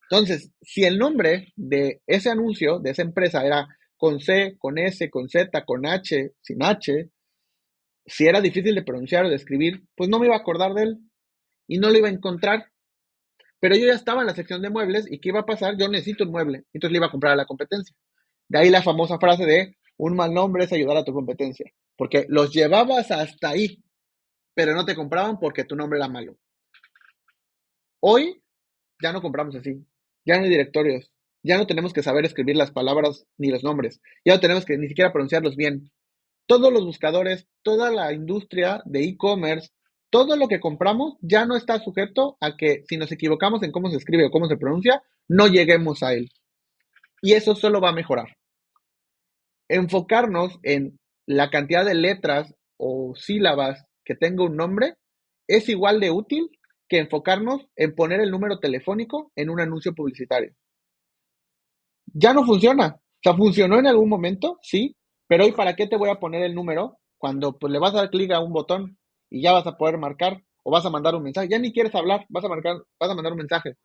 Entonces, si el nombre de ese anuncio, de esa empresa, era con C, con S, con Z, con H, sin H, si era difícil de pronunciar o de escribir, pues no me iba a acordar de él y no lo iba a encontrar. Pero yo ya estaba en la sección de muebles y ¿qué iba a pasar? Yo necesito un mueble. Entonces le iba a comprar a la competencia. De ahí la famosa frase de un mal nombre es ayudar a tu competencia. Porque los llevabas hasta ahí, pero no te compraban porque tu nombre era malo. Hoy ya no compramos así. Ya no hay directorios. Ya no tenemos que saber escribir las palabras ni los nombres. Ya no tenemos que ni siquiera pronunciarlos bien. Todos los buscadores, toda la industria de e-commerce, todo lo que compramos ya no está sujeto a que si nos equivocamos en cómo se escribe o cómo se pronuncia, no lleguemos a él. Y eso solo va a mejorar. Enfocarnos en la cantidad de letras o sílabas que tenga un nombre es igual de útil que enfocarnos en poner el número telefónico en un anuncio publicitario. Ya no funciona. O sea, funcionó en algún momento, sí, pero hoy ¿para qué te voy a poner el número cuando pues le vas a dar clic a un botón y ya vas a poder marcar o vas a mandar un mensaje? Ya ni quieres hablar, vas a mandar un mensaje.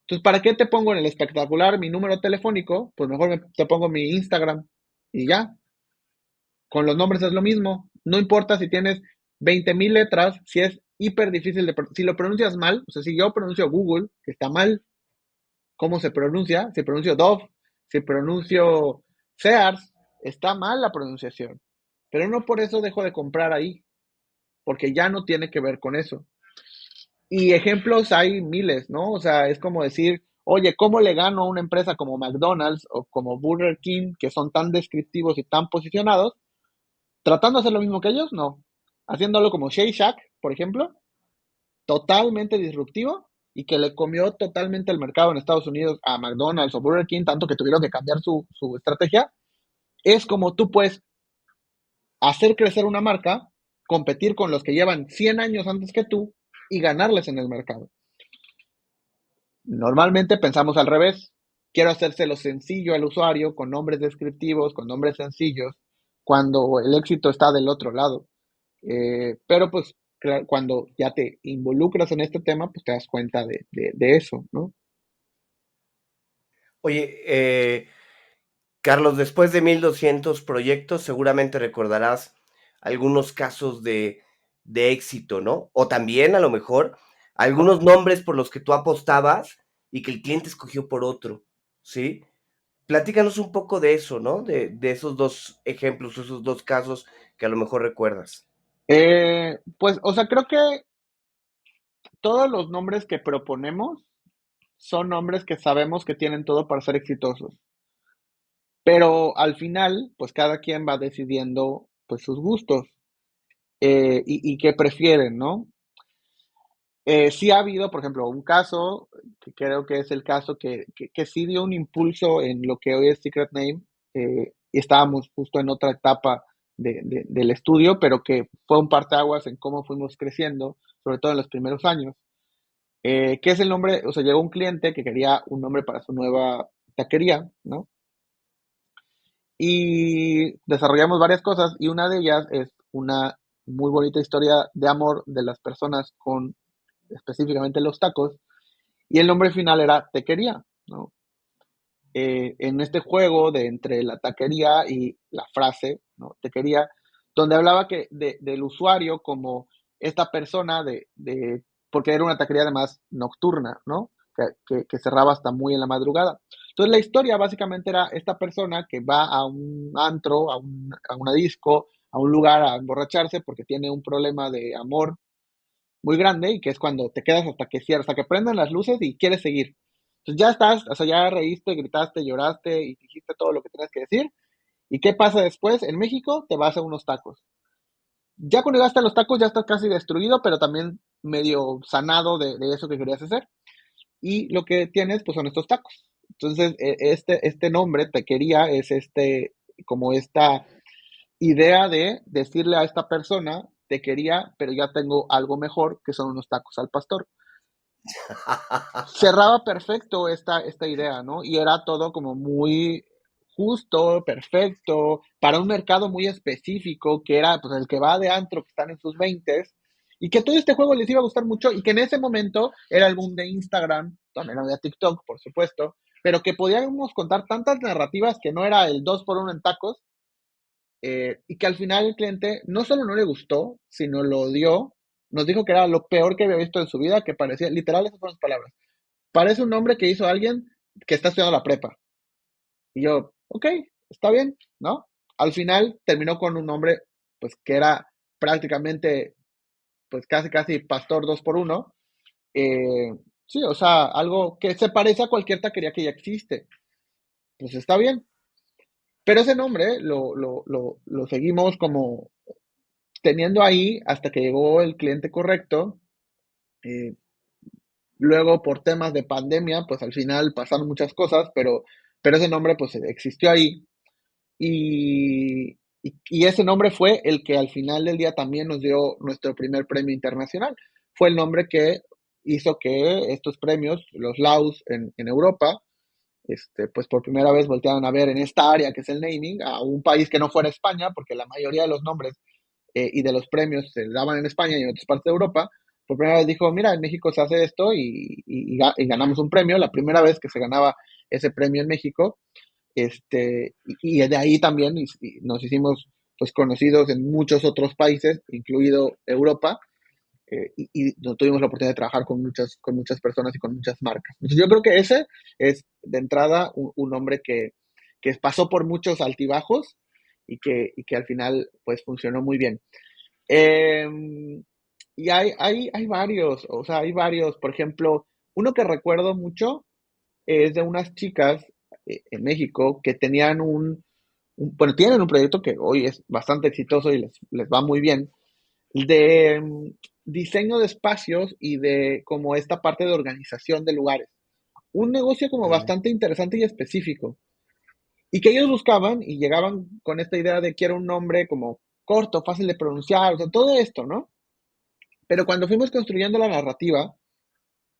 Entonces, ¿para qué te pongo en el espectacular mi número telefónico? Pues mejor te pongo mi Instagram y ya. Con los nombres es lo mismo. No importa si tienes 20,000 letras, si es hiper difícil si lo pronuncias mal, o sea, si yo pronuncio Google, que está mal, ¿cómo se pronuncia? Si pronuncio Dove, si pronuncio Sears, está mal la pronunciación. Pero no por eso dejo de comprar ahí, porque ya no tiene que ver con eso. Y ejemplos hay miles, ¿no? O sea, es como decir, oye, ¿cómo le gano a una empresa como McDonald's o como Burger King, que son tan descriptivos y tan posicionados, tratando de hacer lo mismo que ellos? No. Haciéndolo como Shake Shack, por ejemplo, totalmente disruptivo y que le comió totalmente el mercado en Estados Unidos a McDonald's o Burger King, tanto que tuvieron que cambiar su estrategia. Es como tú puedes hacer crecer una marca, competir con los que llevan 100 años antes que tú y ganarles en el mercado. Normalmente pensamos al revés. Quiero hacérselo sencillo al usuario, con nombres descriptivos, con nombres sencillos, cuando el éxito está del otro lado. Pero pues cuando ya te involucras en este tema, pues te das cuenta de eso, ¿no? Oye, Carlos, después de 1200 proyectos, seguramente recordarás algunos casos de éxito, ¿no? O también, a lo mejor, algunos nombres por los que tú apostabas y que el cliente escogió por otro, ¿sí? Platícanos un poco de eso, ¿no? De esos dos ejemplos, esos dos casos que a lo mejor recuerdas. Pues, o sea, creo que todos los nombres que proponemos son nombres que sabemos que tienen todo para ser exitosos. Pero al final, pues cada quien va decidiendo pues sus gustos y qué prefieren, ¿no? Sí ha habido, por ejemplo, un caso, que creo que es el caso que sí dio un impulso en lo que hoy es Secret Name, y estábamos justo en otra etapa del estudio, pero que fue un parteaguas en cómo fuimos creciendo, sobre todo en los primeros años, que es el nombre, o sea, llegó un cliente que quería un nombre para su nueva taquería, ¿no? Y desarrollamos varias cosas y una de ellas es una muy bonita historia de amor de las personas con específicamente los tacos, y el nombre final era Tequería, ¿no? En este juego de entre la taquería y la frase, ¿no? Tequería, donde hablaba del usuario como esta persona porque era una taquería además nocturna, ¿no? Que cerraba hasta muy en la madrugada. Entonces la historia básicamente era esta persona que va a un antro, a una disco, a un lugar a emborracharse porque tiene un problema de amor muy grande y que es cuando te quedas hasta que cierras, hasta que prendan las luces y quieres seguir. Entonces ya estás, o sea, ya reíste, gritaste, lloraste y dijiste todo lo que tenías que decir. ¿Y qué pasa después? En México te vas a unos tacos. Ya cuando llegaste a los tacos ya estás casi destruido, pero también medio sanado de eso que querías hacer. Y lo que tienes, pues son estos tacos. Entonces, este nombre, Taquería, es como esta idea de decirle a esta persona, te quería, pero ya tengo algo mejor, que son unos tacos al pastor. Cerraba perfecto esta idea, ¿no? Y era todo como muy justo, perfecto, para un mercado muy específico, que era pues el que va de antro, que están en sus veintes, y que todo este juego les iba a gustar mucho, y que en ese momento era el boom de Instagram, también había TikTok, por supuesto, pero que podíamos contar tantas narrativas que no era el 2 por 1 en tacos, y que al final el cliente no solo no le gustó, sino lo odió, nos dijo que era lo peor que había visto en su vida, que parecía, literal, esas fueron las palabras. Parece un nombre que hizo alguien que está estudiando la prepa. Y yo, ok, está bien, ¿no? Al final terminó con un nombre, pues, que era prácticamente, pues, casi pastor 2 por 1. Sí, o sea, algo que se parece a cualquier taquería que ya existe. Pues está bien. Pero ese nombre lo seguimos como teniendo ahí hasta que llegó el cliente correcto. Eh, Luego, por temas de pandemia, pues al final pasaron muchas cosas, pero ese nombre pues existió ahí. Y ese nombre fue el que al final del día también nos dio nuestro primer premio internacional. Fue el nombre que hizo que estos premios, los LAUS en Europa, pues por primera vez voltearon a ver en esta área que es el naming a un país que no fuera España, porque la mayoría de los nombres y de los premios se daban en España y en otras partes de Europa. Por primera vez dijo, mira, en México se hace esto y ganamos un premio, la primera vez que se ganaba ese premio en México. Y de ahí también nos hicimos pues conocidos en muchos otros países, incluido Europa, y no tuvimos la oportunidad de trabajar con muchas personas y con muchas marcas. Entonces yo creo que ese es de entrada un hombre que pasó por muchos altibajos y que al final pues funcionó muy bien. Eh, y hay varios, o sea, hay varios, por ejemplo, uno que recuerdo mucho es de unas chicas en México que tenían bueno, tienen un proyecto que hoy es bastante exitoso y les va muy bien, de diseño de espacios y de como esta parte de organización de lugares. Un negocio como bastante interesante y específico. Y que ellos buscaban y llegaban con esta idea de quiero un nombre como corto, fácil de pronunciar, o sea, todo esto, ¿no? Pero cuando fuimos construyendo la narrativa,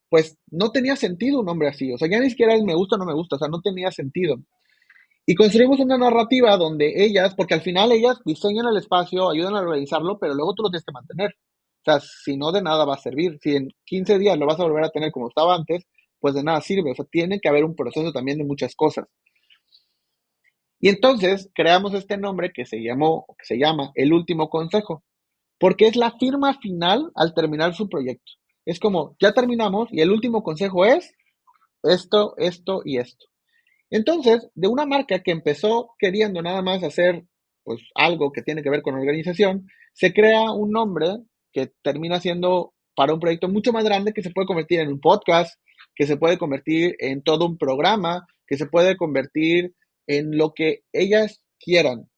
pues no tenía sentido un nombre así, o sea, ya ni siquiera es me gusta o no me gusta, o sea, no tenía sentido. Y construimos una narrativa donde ellas, porque al final ellas diseñan el espacio, ayudan a organizarlo, pero luego tú lo tienes que mantener. O sea, si no, de nada va a servir. Si en 15 días lo vas a volver a tener como estaba antes, pues de nada sirve. O sea, tiene que haber un proceso también de muchas cosas. Y entonces creamos este nombre que se llama El Último Consejo, porque es la firma final al terminar su proyecto. Es como, ya terminamos y el último consejo es esto, esto y esto. Entonces, de una marca que empezó queriendo nada más hacer pues algo que tiene que ver con organización, se crea un nombre que termina siendo para un proyecto mucho más grande que se puede convertir en un podcast, que se puede convertir en todo un programa, que se puede convertir en lo que ellas quieran.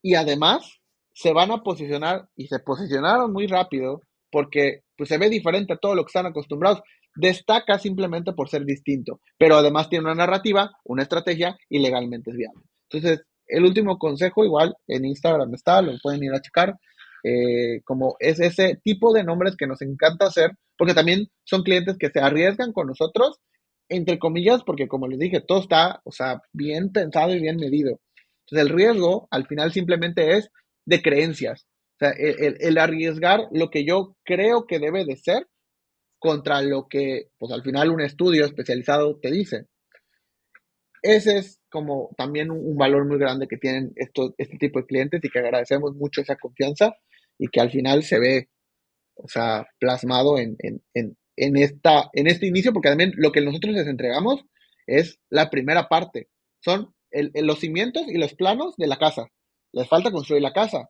Y además se van a posicionar y se posicionaron muy rápido porque pues, se ve diferente a todo lo que están acostumbrados. Destaca simplemente por ser distinto, pero además tiene una narrativa, una estrategia y legalmente es viable. Entonces, el último consejo, igual en Instagram está, lo pueden ir a checar. Como es ese tipo de nombres que nos encanta hacer, porque también son clientes que se arriesgan con nosotros, entre comillas, porque como les dije, todo está, o sea, bien pensado y bien medido. Entonces, el riesgo al final simplemente es de creencias. O sea, el arriesgar lo que yo creo que debe de ser contra lo que, pues al final un estudio especializado te dice. Ese es como también un valor muy grande que tienen este tipo de clientes y que agradecemos mucho esa confianza y que al final se ve, o sea, plasmado en este inicio, porque también lo que nosotros les entregamos es la primera parte. Son los cimientos y los planos de la casa. Les falta construir la casa,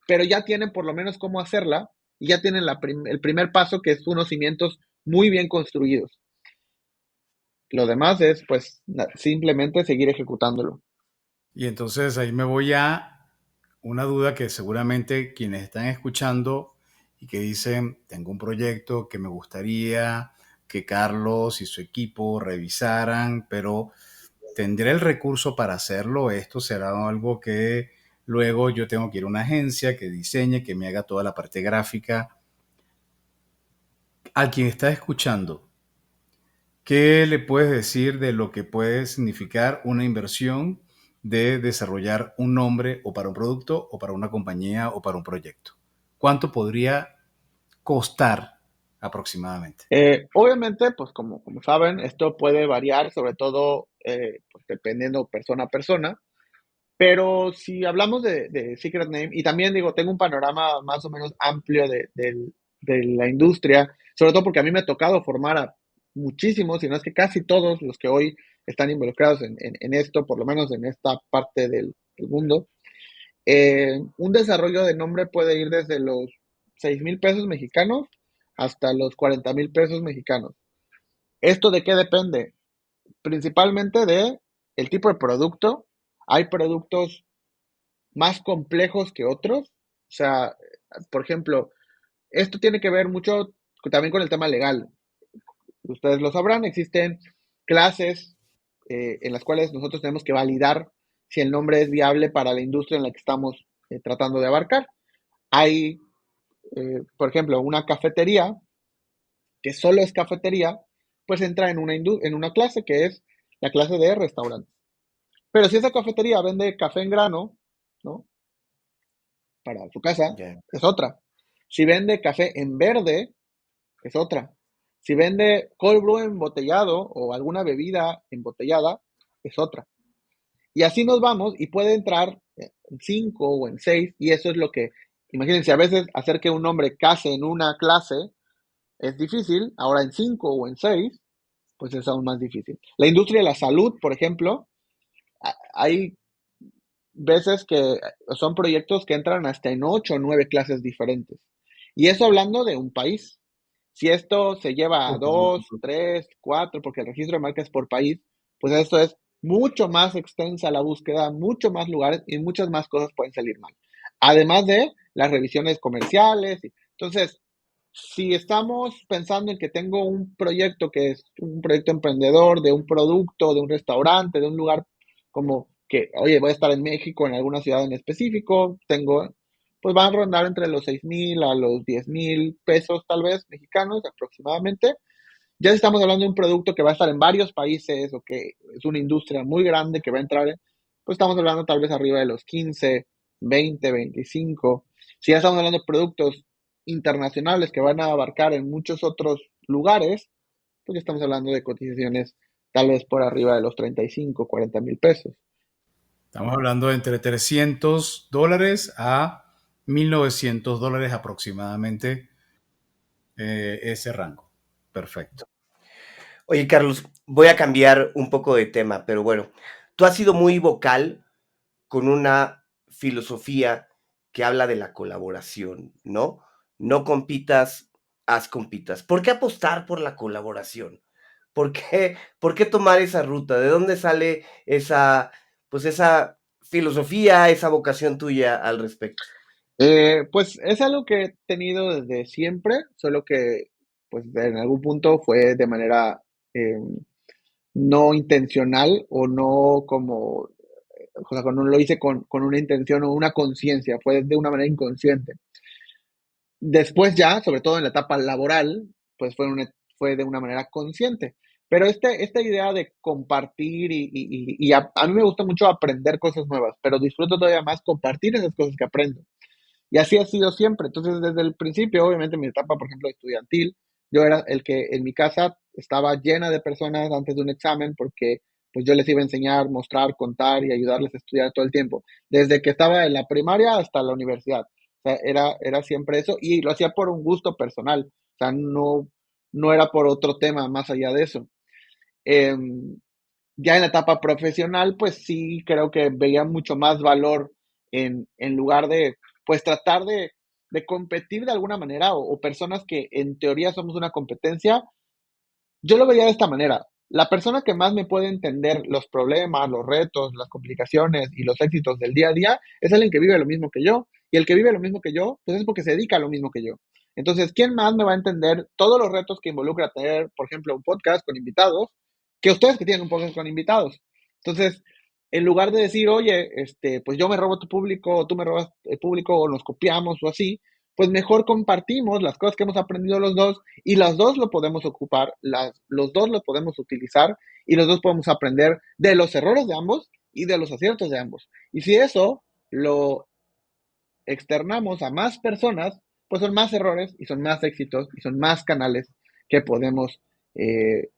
pero ya tienen por lo menos cómo hacerla y ya tienen el primer paso, que es unos cimientos muy bien construidos. Lo demás es, pues, simplemente seguir ejecutándolo. Y entonces ahí me voy a una duda que seguramente quienes están escuchando y que dicen, tengo un proyecto que me gustaría que Carlos y su equipo revisaran, pero tendré el recurso para hacerlo. Esto será algo que luego yo tengo que ir a una agencia que diseñe, que me haga toda la parte gráfica. A quien está escuchando, ¿qué le puedes decir de lo que puede significar una inversión de desarrollar un nombre o para un producto o para una compañía o para un proyecto? ¿Cuánto podría costar aproximadamente? Obviamente, pues como saben, esto puede variar, sobre todo pues, dependiendo persona a persona, pero si hablamos de Secret Name, y también digo, tengo un panorama más o menos amplio de la industria, sobre todo porque a mí me ha tocado formar a muchísimos, si no es que casi todos los que hoy están involucrados en esto, por lo menos en esta parte del mundo. Un desarrollo de nombre puede ir desde los 6,000 pesos mexicanos hasta los 40,000 pesos mexicanos. ¿Esto de qué depende? Principalmente de el tipo de producto. Hay productos más complejos que otros. O sea, por ejemplo, esto tiene que ver mucho también con el tema legal. Ustedes lo sabrán, existen clases en las cuales nosotros tenemos que validar si el nombre es viable para la industria en la que estamos tratando de abarcar. Hay, por ejemplo, una cafetería que solo es cafetería, pues entra en una clase que es la clase de restaurante. Pero si esa cafetería vende café en grano, ¿no? Para su casa, Ya. es otra. Si vende café en verde, es otra. Si vende cold brew embotellado o alguna bebida embotellada, es otra. Y así nos vamos y puede entrar en 5 o en 6 y eso es lo que, imagínense, a veces hacer que un hombre case en una clase es difícil, ahora en 5 o en 6 pues es aún más difícil. La industria de la salud, por ejemplo, hay veces que son proyectos que entran hasta en 8 o 9 clases diferentes. Y eso hablando de un país. Si esto se lleva a 2, 3, 4, porque el registro de marca es por país, pues esto es mucho más extensa la búsqueda, mucho más lugares y muchas más cosas pueden salir mal. Además de las revisiones comerciales. Entonces, si estamos pensando en que tengo un proyecto que es un proyecto emprendedor, de un producto, de un restaurante, de un lugar como que, oye, voy a estar en México, en alguna ciudad en específico, pues van a rondar entre los 6,000 a los 10,000 pesos tal vez mexicanos aproximadamente. Ya si estamos hablando de un producto que va a estar en varios países o que es una industria muy grande que va a entrar, pues estamos hablando tal vez arriba de los 15, 20, 25. Si ya estamos hablando de productos internacionales que van a abarcar en muchos otros lugares, pues ya estamos hablando de cotizaciones tal vez por arriba de los 35, 40,000 pesos. Estamos hablando de entre $300 a $1,900 aproximadamente, ese rango. Perfecto. Oye, Carlos, voy a cambiar un poco de tema, pero bueno, tú has sido muy vocal con una filosofía que habla de la colaboración, ¿no? No compitas, haz compitas. ¿Por qué apostar por la colaboración? ¿Por qué tomar esa ruta? ¿De dónde sale esa, pues esa filosofía, esa vocación tuya al respecto? Pues es algo que he tenido desde siempre, solo que pues en algún punto fue de manera no intencional o no como, o sea, no lo hice con una intención o una conciencia, fue de una manera inconsciente. Después ya, sobre todo en la etapa laboral, pues fue de una manera consciente. Pero esta idea de compartir y a mí me gusta mucho aprender cosas nuevas, pero disfruto todavía más compartir esas cosas que aprendo. Y así ha sido siempre. Entonces, desde el principio, obviamente, mi etapa, por ejemplo, estudiantil, yo era el que en mi casa estaba llena de personas antes de un examen porque pues yo les iba a enseñar, mostrar, contar y ayudarles a estudiar todo el tiempo, desde que estaba en la primaria hasta la universidad. O sea, era siempre eso y lo hacía por un gusto personal. O sea, no era por otro tema más allá de eso. Em, ya en la etapa profesional, pues sí creo que veía mucho más valor en lugar de, pues tratar de competir de alguna manera o personas que en teoría somos una competencia, yo lo veía de esta manera. La persona que más me puede entender los problemas, los retos, las complicaciones y los éxitos del día a día es alguien que vive lo mismo que yo. Y el que vive lo mismo que yo, pues es porque se dedica a lo mismo que yo. Entonces, ¿quién más me va a entender todos los retos que involucra tener, por ejemplo, un podcast con invitados, que ustedes que tienen un podcast con invitados? Entonces, en lugar de decir, oye, pues yo me robo tu público, o tú me robas el público, o nos copiamos, o así, pues mejor compartimos las cosas que hemos aprendido los dos, y los dos lo podemos ocupar, los dos lo podemos utilizar, y los dos podemos aprender de los errores de ambos y de los aciertos de ambos. Y si eso lo externamos a más personas, pues son más errores y son más éxitos y son más canales que podemos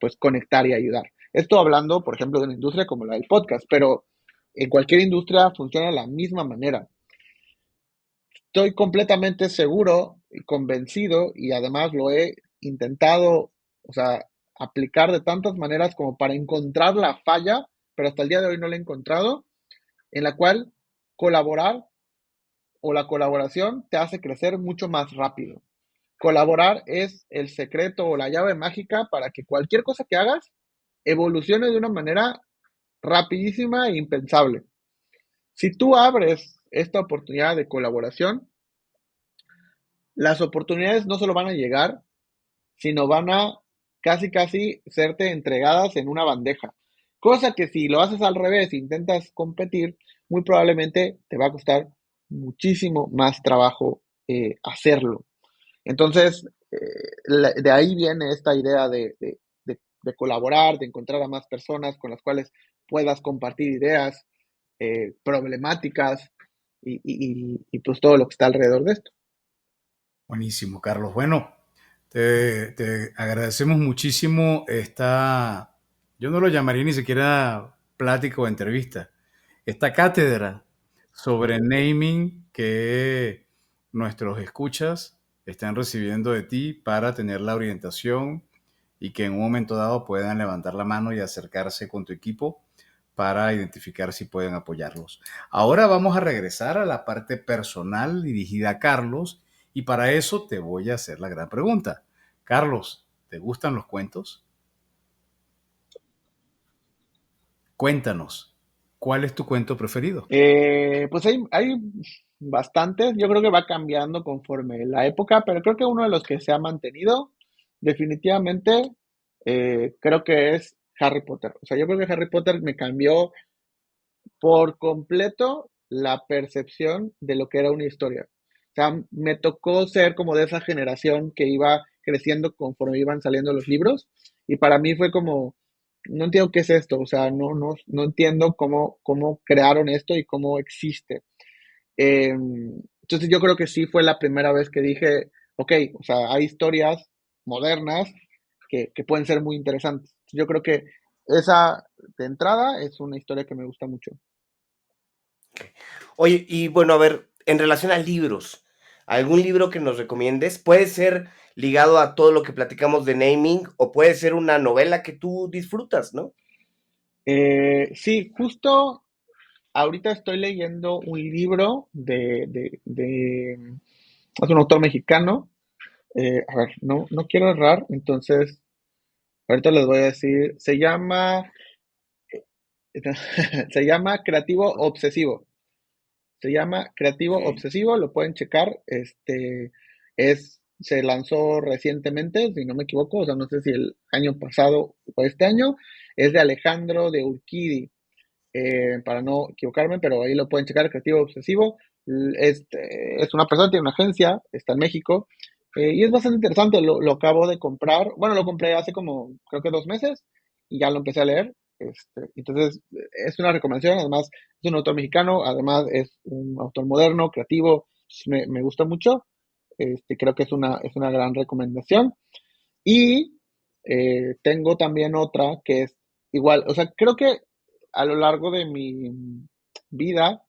pues conectar y ayudar. Esto hablando, por ejemplo, de una industria como la del podcast, pero en cualquier industria funciona de la misma manera. Estoy completamente seguro y convencido, y además lo he intentado, o sea, aplicar de tantas maneras como para encontrar la falla, pero hasta el día de hoy no la he encontrado, en la cual colaborar o la colaboración te hace crecer mucho más rápido. Colaborar es el secreto o la llave mágica para que cualquier cosa que hagas evolucione de una manera rapidísima e impensable. Si tú abres esta oportunidad de colaboración, las oportunidades no solo van a llegar, sino van a casi serte entregadas en una bandeja. Cosa que si lo haces al revés, intentas competir, muy probablemente te va a costar muchísimo más trabajo hacerlo. Entonces, de ahí viene esta idea de colaborar, de encontrar a más personas con las cuales puedas compartir ideas, problemáticas y pues todo lo que está alrededor de esto. Buenísimo, Carlos. Bueno, te agradecemos muchísimo esta, yo no lo llamaría ni siquiera plática o entrevista, esta cátedra sobre naming que nuestros escuchas están recibiendo de ti para tener la orientación y que en un momento dado puedan levantar la mano y acercarse con tu equipo para identificar si pueden apoyarlos. Ahora vamos a regresar a la parte personal dirigida a Carlos y para eso te voy a hacer la gran pregunta. Carlos, ¿te gustan los cuentos? Cuéntanos, ¿cuál es tu cuento preferido? Pues hay bastantes, yo creo que va cambiando conforme la época, pero creo que uno de los que se ha mantenido definitivamente creo que es Harry Potter. O sea, yo creo que Harry Potter me cambió por completo la percepción de lo que era una historia. O sea, me tocó ser como de esa generación que iba creciendo conforme iban saliendo los libros y para mí fue como, no entiendo qué es esto, o sea, no entiendo cómo crearon esto y cómo existe. Entonces yo creo que sí fue la primera vez que dije, ok, o sea, hay historias modernas que pueden ser muy interesantes. Yo creo que esa de entrada es una historia que me gusta mucho. Oye, y bueno, a ver, en relación a libros, ¿algún libro que nos recomiendes? Puede ser ligado a todo lo que platicamos de naming o puede ser una novela que tú disfrutas, ¿no? Sí, justo ahorita estoy leyendo un libro es un autor mexicano. A ver, no quiero errar, entonces ahorita les voy a decir, se llama Creativo Obsesivo. Se llama Creativo Ok. Obsesivo, lo pueden checar. Se lanzó recientemente, si no me equivoco, o sea, no sé si el año pasado o este año. Es de Alejandro de Urquidi, para no equivocarme, pero ahí lo pueden checar, Creativo Obsesivo. Es una persona, tiene una agencia, está en México, y es bastante interesante, lo acabo de comprar, bueno, lo compré hace como, creo que 2 meses, y ya lo empecé a leer. Entonces, es una recomendación, además es un autor mexicano, además es un autor moderno, creativo, me gusta mucho. Creo que es una gran recomendación. Y tengo también otra que es igual, o sea, creo que a lo largo de mi vida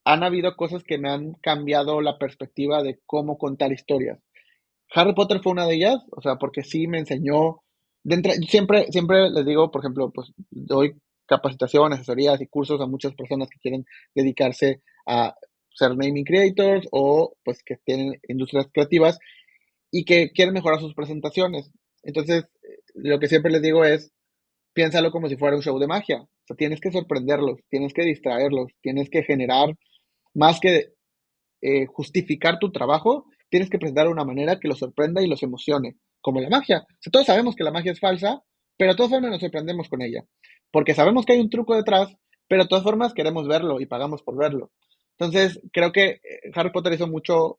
han habido cosas que me han cambiado la perspectiva de cómo contar historias. Harry Potter fue una de ellas, o sea, porque sí me enseñó, siempre les digo, por ejemplo, pues doy capacitación, asesorías y cursos a muchas personas que quieren dedicarse a ser naming creators o pues que tienen industrias creativas y que quieren mejorar sus presentaciones. Entonces, lo que siempre les digo es, piénsalo como si fuera un show de magia. O sea, tienes que sorprenderlos, tienes que distraerlos, tienes que generar, más que justificar tu trabajo, tienes que presentar de una manera que los sorprenda y los emocione, como la magia. O sea, todos sabemos que la magia es falsa, pero de todas formas nos sorprendemos con ella, porque sabemos que hay un truco detrás, pero de todas formas queremos verlo y pagamos por verlo. Entonces, creo que Harry Potter hizo mucho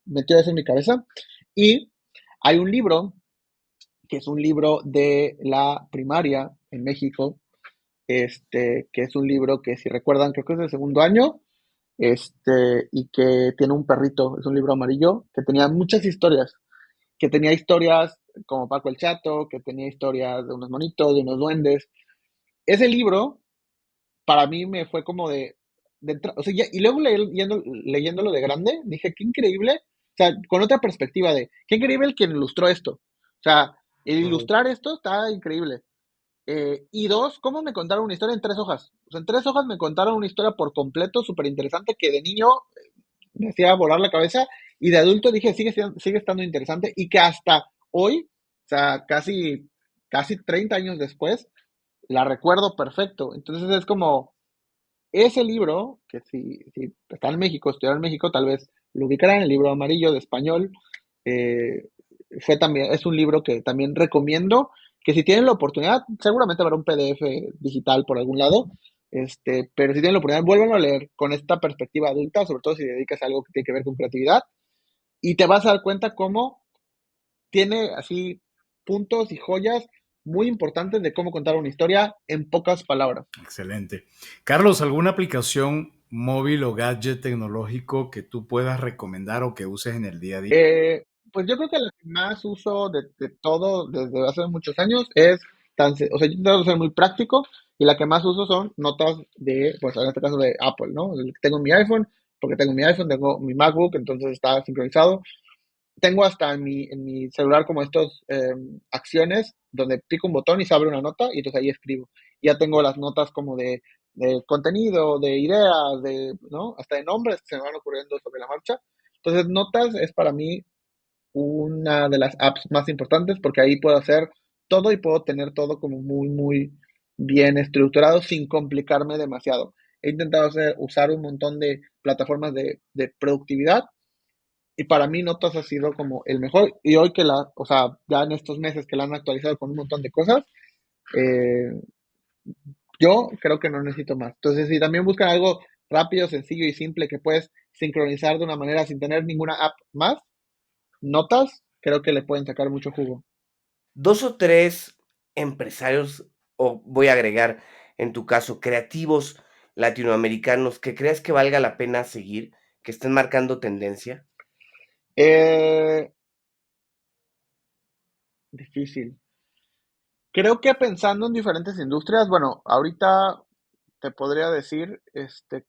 metió eso en mi cabeza. Y hay un libro, que es un libro de la primaria en México, que es un libro que, si recuerdan, creo que es del segundo año, y que tiene un perrito, es un libro amarillo, que tenía muchas historias, que tenía historias como Paco el Chato, que tenía historias de unos monitos, de unos duendes. Ese libro, para mí, me fue como o sea, y luego leyéndolo de grande, dije, qué increíble, o sea, con otra perspectiva qué increíble el quien ilustró esto. O sea, el Ujú. ilustrar esto está increíble. Y dos, cómo me contaron una historia en 3 hojas. O sea, en 3 hojas me contaron una historia por completo, súper interesante, que de niño me hacía volar la cabeza, y de adulto dije, sigue estando interesante, y que hasta hoy, o sea, casi 30 años después, la recuerdo perfecto. Entonces es como ese libro, que si está en México, estudiar en México, tal vez lo ubicarán, el libro amarillo de español. eh, es un libro que también recomiendo, que si tienen la oportunidad, seguramente habrá un PDF digital por algún lado, pero si tienen la oportunidad, vuélvanlo a leer con esta perspectiva adulta, sobre todo si dedicas a algo que tiene que ver con creatividad, y te vas a dar cuenta cómo tiene así puntos y joyas muy importantes de cómo contar una historia en pocas palabras. Excelente. Carlos, ¿alguna aplicación móvil o gadget tecnológico que tú puedas recomendar o que uses en el día a día? Pues yo creo que la que más uso de todo desde hace muchos años es o sea, yo intento ser muy práctico, y la que más uso son notas pues en este caso de Apple, ¿no? Tengo mi iPhone, porque tengo mi iPhone, tengo mi MacBook, entonces está sincronizado. Tengo hasta en mi celular como estos acciones donde pico un botón y se abre una nota, y entonces ahí escribo. Ya tengo las notas como de contenido, de ideas, ¿no? Hasta de nombres que se me van ocurriendo sobre la marcha. Entonces, notas es para mí una de las apps más importantes, porque ahí puedo hacer todo y puedo tener todo como muy, muy bien estructurado sin complicarme demasiado. He intentado usar un montón de plataformas de productividad, y para mí Notas ha sido como el mejor. Y hoy o sea, ya en estos meses que la han actualizado con un montón de cosas, eh, yo creo que no necesito más. Entonces, si también buscan algo rápido, sencillo y simple que puedes sincronizar de una manera sin tener ninguna app más, Notas, creo que le pueden sacar mucho jugo. Dos o tres empresarios, o voy a agregar, en tu caso, creativos latinoamericanos que creas que valga la pena seguir, que estén marcando tendencia. Eh, Difícil. Creo que pensando en diferentes industrias, bueno, ahorita te podría decir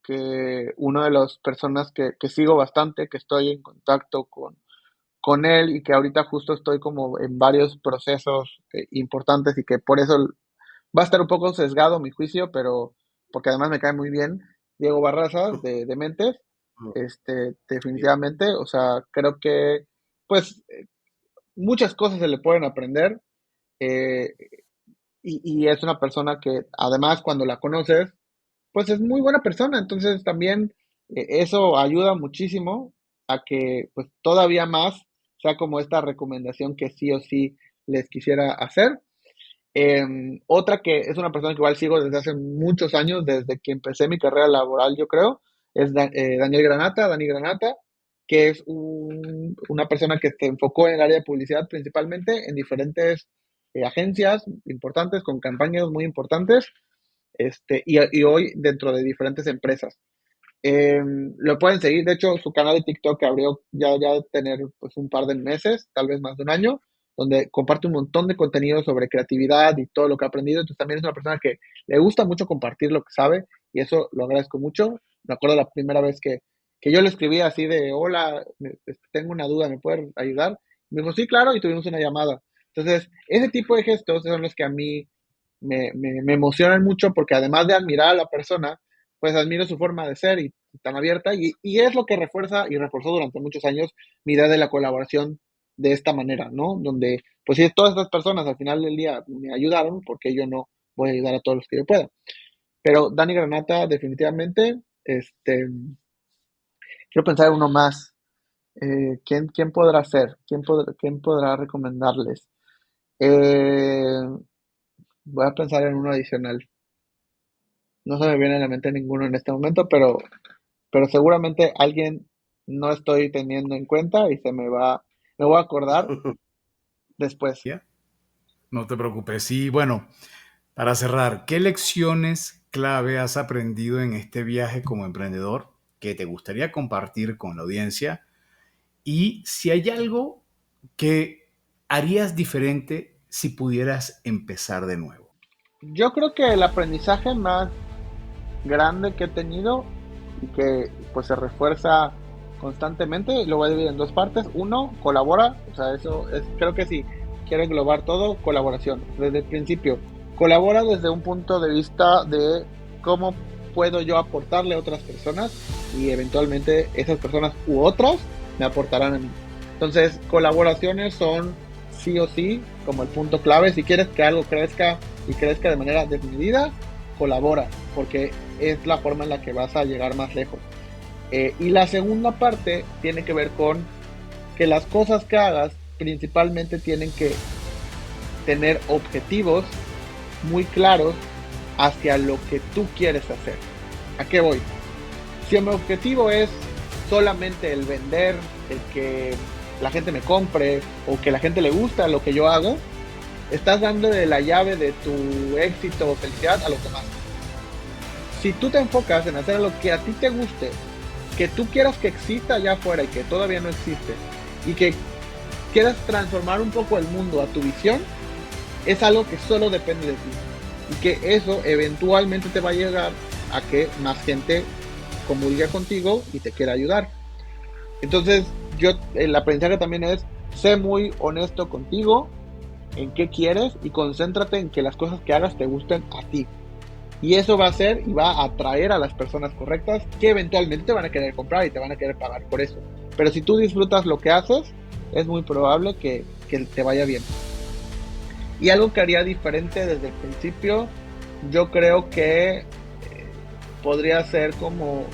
que una de las personas que sigo bastante, que estoy en contacto con él, y que ahorita justo estoy como en varios procesos importantes, y que por eso va a estar un poco sesgado mi juicio, pero porque además me cae muy bien Diego Barraza de Mentes, Mm, bien. definitivamente. O sea, creo que pues muchas cosas se le pueden aprender, eh, y es una persona que además cuando la conoces, pues es muy buena persona. Entonces también eso ayuda muchísimo a que pues todavía más sea como esta recomendación que sí o sí les quisiera hacer. Otra que es una persona que igual sigo desde hace muchos años, desde que empecé mi carrera laboral, yo creo, es Dani Granata, que es una persona que se enfocó en el área de publicidad principalmente en diferentes agencias importantes, con campañas muy importantes, y hoy dentro de diferentes empresas. Lo pueden seguir, de hecho, su canal de TikTok que abrió ya de tener pues un par de meses, tal vez más de un año, donde comparte un montón de contenido sobre creatividad y todo lo que ha aprendido. Entonces también es una persona que le gusta mucho compartir lo que sabe, y eso lo agradezco mucho. Me acuerdo la primera vez que yo le escribí así de, hola, tengo una duda, ¿me puedes ayudar? Me dijo, sí, claro, y tuvimos una llamada. Entonces, ese tipo de gestos son los que a mí me emocionan mucho, porque además de admirar a la persona, pues admiro su forma de ser y tan abierta, y es lo que refuerza y reforzó durante muchos años mi idea de la colaboración de esta manera, ¿no? Donde, pues si todas estas personas al final del día me ayudaron, porque yo no voy a ayudar a todos los que yo pueda. Pero Dani Granata definitivamente, quiero pensar en uno más. ¿Quién podrá ser? ¿Quién podrá recomendarles? Eh, Voy a pensar en uno adicional. No se me viene a la mente ninguno en este momento, pero seguramente alguien no estoy teniendo en cuenta y me voy a acordar después. ¿Ya? No te preocupes. Y bueno, para cerrar, ¿qué lecciones clave has aprendido en este viaje como emprendedor que te gustaría compartir con la audiencia? Y si hay algo que harías diferente si pudieras empezar de nuevo. Yo creo que el aprendizaje más grande que he tenido y que pues se refuerza constantemente, lo voy a dividir en dos partes. Uno, colabora, o sea, eso es, creo que si quiero englobar todo, colaboración. Desde el principio, colabora desde un punto de vista de cómo puedo yo aportarle a otras personas y eventualmente esas personas u otras me aportarán a mí. Entonces, colaboraciones son sí o sí como el punto clave. Si quieres que algo crezca y crezca de manera desmedida, colabora, porque es la forma en la que vas a llegar más lejos. Y la segunda parte tiene que ver con que las cosas que hagas principalmente tienen que tener objetivos muy claros hacia lo que tú quieres hacer. ¿A qué voy? Si mi objetivo es solamente el vender, el que la gente me compre o que la gente le gusta lo que yo hago, estás dando de la llave de tu éxito o felicidad a los demás. Si tú te enfocas en hacer lo que a ti te guste, que tú quieras que exista allá afuera y que todavía no existe, y que quieras transformar un poco el mundo a tu visión, es algo que solo depende de ti. Y que eso eventualmente te va a llegar a que más gente comulgue contigo y te quiera ayudar. Entonces, el aprendizaje también es, sé muy honesto contigo, en qué quieres y concéntrate en que las cosas que hagas te gusten a ti. Y eso va a hacer y va a atraer a las personas correctas que eventualmente te van a querer comprar y te van a querer pagar por eso. Pero si tú disfrutas lo que haces, es muy probable que te vaya bien. Y algo que haría diferente desde el principio, yo creo que podría ser como,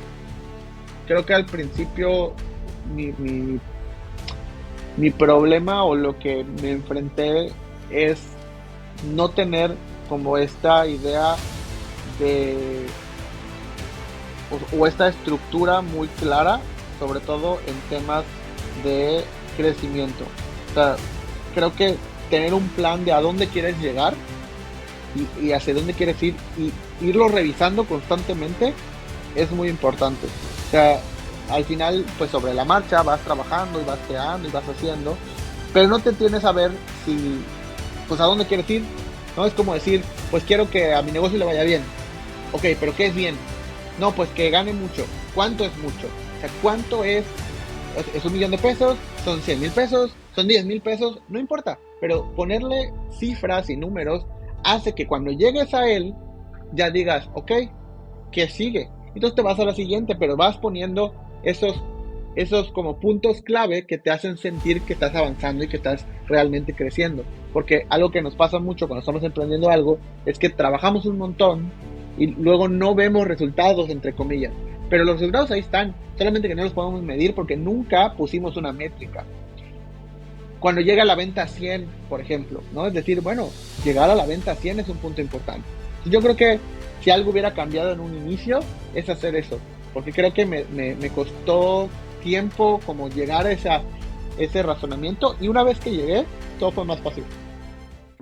creo que al principio mi problema o lo que me enfrenté es no tener como esta idea de o esta estructura muy clara, sobre todo en temas de crecimiento. O sea, creo que tener un plan de a dónde quieres llegar y hacia dónde quieres ir y irlo revisando constantemente es muy importante. O sea, al final, pues sobre la marcha vas trabajando y vas creando y vas haciendo, pero no te tienes a ver si, pues a dónde quieres ir. No es como decir, pues quiero que a mi negocio le vaya bien. Ok, pero ¿qué es bien? No, pues que gane mucho. ¿Cuánto es mucho? O sea, ¿cuánto es? ¿Es $1,000,000? ¿Son 100,000 pesos? ¿Son 10,000 pesos? No importa, pero ponerle cifras y números hace que cuando llegues a él ya digas, ok, ¿qué sigue? Entonces te vas a la siguiente, pero vas poniendo esos como puntos clave que te hacen sentir que estás avanzando y que estás realmente creciendo. Porque algo que nos pasa mucho cuando estamos emprendiendo algo es que trabajamos un montón y luego no vemos resultados, entre comillas. Pero los resultados ahí están, solamente que no los podemos medir porque nunca pusimos una métrica. Cuando llega a la venta 100, por ejemplo, ¿no? Es decir, bueno, llegar a la venta 100 es un punto importante. Yo creo que si algo hubiera cambiado en un inicio, es hacer eso. Porque creo que me costó tiempo como llegar a ese razonamiento y una vez que llegué, todo fue más fácil.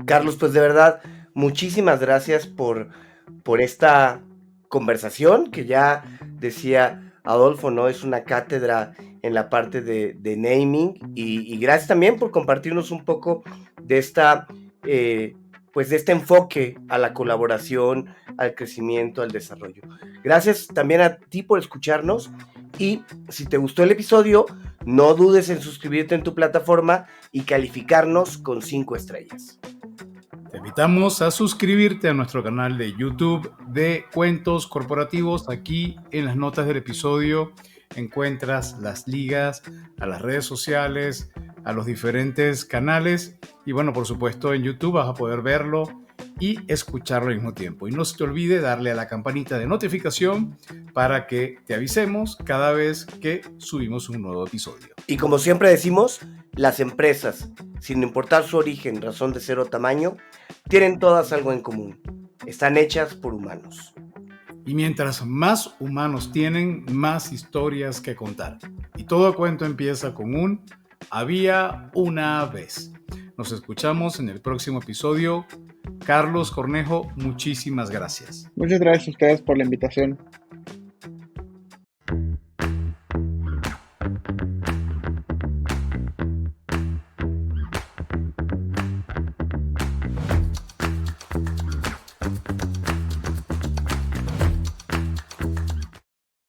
Carlos, pues de verdad, muchísimas gracias por esta conversación que ya decía Adolfo, ¿no? Es una cátedra en la parte de naming y gracias también por compartirnos un poco de esta, pues de este enfoque a la colaboración, al crecimiento, al desarrollo. Gracias también a ti por escucharnos y si te gustó el episodio, no dudes en suscribirte en tu plataforma y calificarnos con 5 estrellas. Te invitamos a suscribirte a nuestro canal de YouTube de Cuentos Corporativos. Aquí en las notas del episodio encuentras las ligas a las redes sociales, a los diferentes canales y bueno, por supuesto en YouTube vas a poder verlo y escucharlo al mismo tiempo. Y no se te olvide darle a la campanita de notificación para que te avisemos cada vez que subimos un nuevo episodio. Y como siempre decimos, las empresas, sin importar su origen, razón de ser o tamaño, tienen todas algo en común. Están hechas por humanos. Y mientras más humanos tienen, más historias que contar. Y todo cuento empieza con un había una vez. Nos escuchamos en el próximo episodio. Carlos Cornejo, muchísimas gracias. Muchas gracias a ustedes por la invitación.